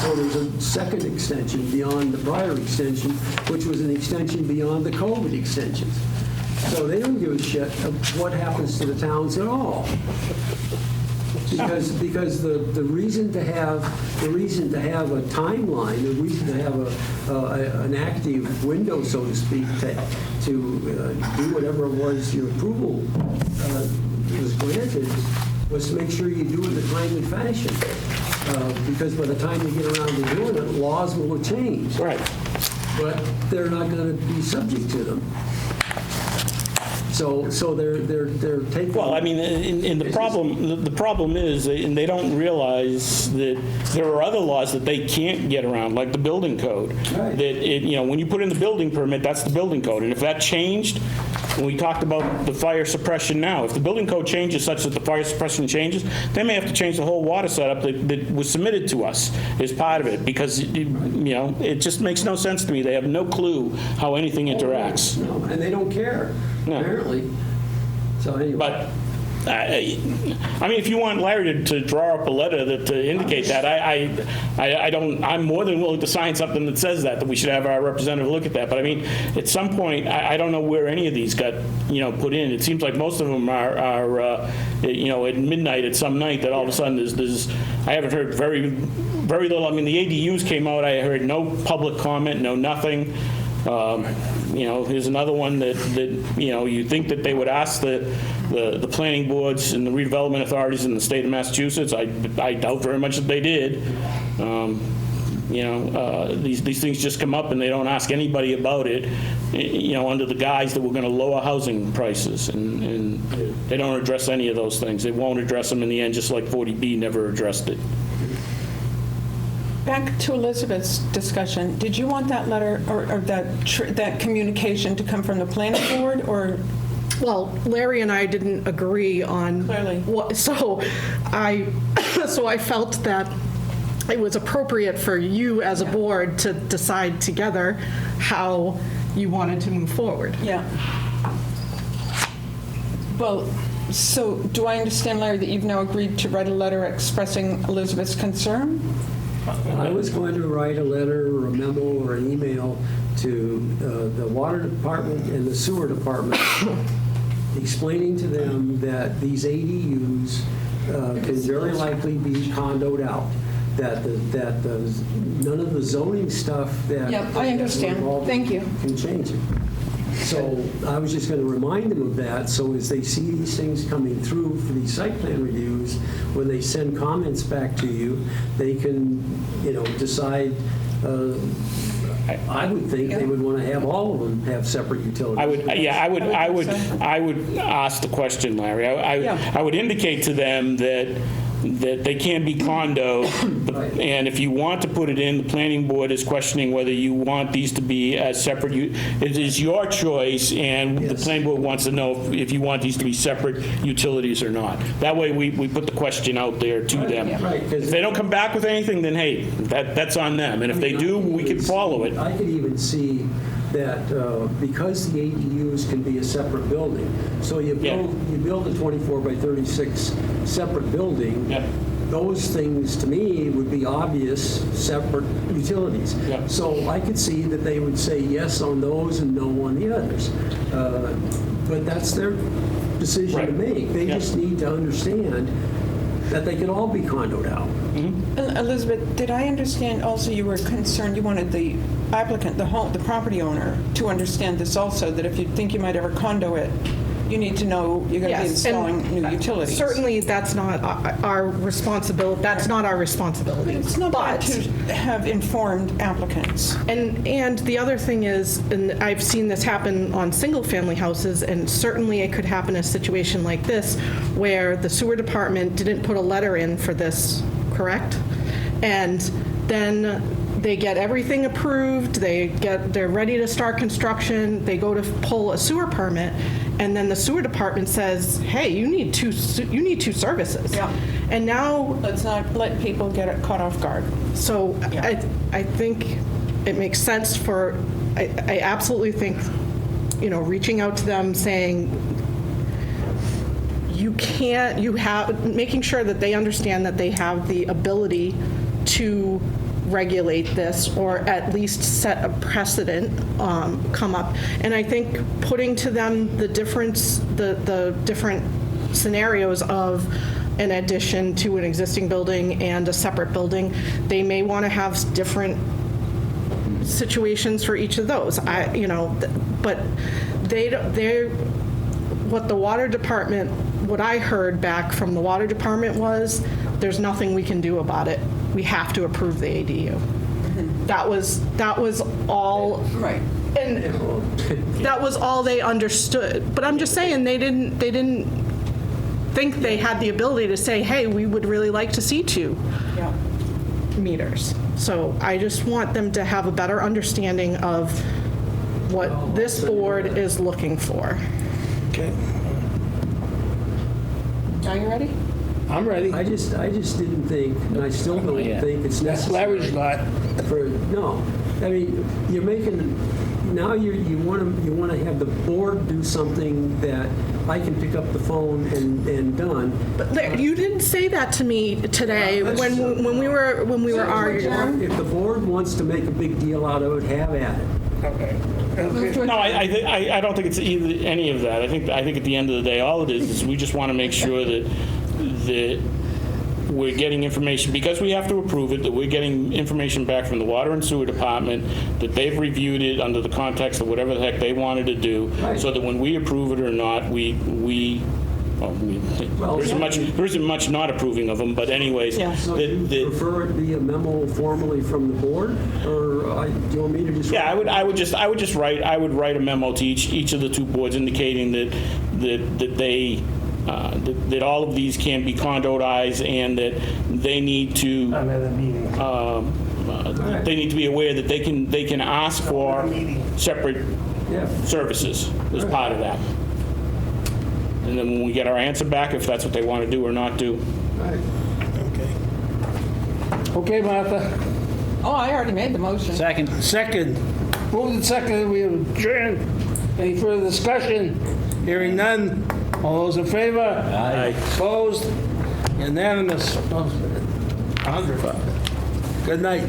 So there's a second extension beyond the prior extension, which was an extension beyond the COVID extensions. So they don't give a shit of what happens to the towns at all. Because the reason to have a timeline, the reason to have an active window, so to speak, to do whatever it was your approval was granted, was to make sure you do it in a timely fashion. Because by the time you get around to doing it, laws will have changed. Right. But they're not going to be subject to them. So they're taking. Well, I mean, and the problem is, and they don't realize that there are other laws that they can't get around, like the building code. Right. That when you put in the building permit, that's the building code, and if that changed, when we talked about the fire suppression now, if the building code changes such that the fire suppression changes, they may have to change the whole water setup that was submitted to us as part of it, because it just makes no sense to me. They have no clue how anything interacts. No, and they don't care. No. Apparently. So anyway. But I mean, if you want Larry to draw up a letter to indicate that, I don't. I'm more than willing to sign something that says that we should have our representative look at that. But I mean, at some point, I don't know where any of these got put in. It seems like most of them are at midnight at some night that all of a sudden there's I haven't heard very little. I mean, the ADUs came out. I heard no public comment, no nothing. Here's another one that you think that they would ask the planning boards and the redevelopment authorities in the state of Massachusetts. I doubt very much that they did. These things just come up and they don't ask anybody about it, under the guise that we're going to lower housing prices, and they don't address any of those things. They won't address them in the end, just like 40B never addressed it. Back to Elizabeth's discussion, did you want that letter or that communication to come from the planning board, or? Well, Larry and I didn't agree on what, so I felt that it was appropriate for you as a board to decide together how you wanted to move forward. Yeah. Well, so do I understand, Larry, that you've now agreed to write a letter expressing Elizabeth's concern? I was going to write a letter or a memo or an email to the water department and the sewer department explaining to them that these ADUs can very likely be condoed out, that none of the zoning stuff that I understand. Thank you. Can change it. So I was just going to remind them of that, so as they see these things coming through for these site plan reviews, when they send comments back to you, they can, decide. I would think they would want to have all of them have separate utilities. I would ask the question, Larry. I would indicate to them that that they can be condo, and if you want to put it in, the planning board is questioning whether you want these to be as separate. It is your choice, and the planning board wants to know if you want these to be separate utilities or not. That way, we put the question out there to them. Right, 'cause- If they don't come back with anything, then hey, that's on them, and if they do, we can follow it. I could even see that because the ADUs can be a separate building, so you build a 24 by 36 separate building, those things to me would be obvious separate utilities. So I could see that they would say yes on those and no on the others. But that's their decision to make. They just need to understand that they can all be condoed out. Elizabeth, did I understand also you were concerned, you wanted the applicant, the property owner, to understand this also, that if you think you might ever condo it, you need to know you're going to be Yes, and installing new utilities. Certainly, that's not our responsibility. That's not our responsibility. It's not bad to have informed applicants. And the other thing is, and I've seen this happen on single-family houses, and certainly it could happen in a situation like this, where the sewer department didn't put a letter in for this, correct? And then they get everything approved, they're ready to start construction, they go to pull a sewer permit, and then the sewer department says, hey, you need two services. Yeah. And now, let's not let people get caught off guard. So I think it makes sense I absolutely think, reaching out to them saying, making sure that they understand that they have the ability to regulate this, or at least set a precedent, come up. And I think putting to them the different scenarios of an addition to an existing building and a separate building, they may want to have different situations for each of those. But what I heard back from the water department was, there's nothing we can do about it. We have to approve the ADU. That was all. Right. And that was all they understood. But I'm just saying, they didn't think they had the ability to say, hey, we would really like to see 2 meters. So I just want them to have a better understanding of what this board is looking for. Okay. Are you ready? I'm ready. I just didn't think, and I still don't think it's necessary. Larry's not. No. I mean, you're making, now you want to have the board do something that I can pick up the phone and done. But you didn't say that to me today when we were arguing. If the board wants to make a big deal out of it, have at it. Okay. No, I don't think it's either any of that. I think at the end of the day, all it is we just want to make sure that we're getting information, because we have to approve it, that we're getting information back from the water and sewer department, that they've reviewed it under the context of whatever the heck they wanted to do, so that when we approve it or not, there isn't much not approving of them, but anyways. So do you prefer it be a memo formally from the board, or do you want me to just? Yeah, I would just write a memo to each of the 2 boards indicating that they that all of these can be condoized, and that they need to they need to be aware that they can ask for separate services as part of that. And then when we get our answer back, if that's what they want to do or not do. Okay, Martha. Oh, I already made the motion. Second. Moved and seconded, we adjourn. Any further discussion? Hearing none. All those in favor? Aye. Opposed? Unanimous. 100. Good night.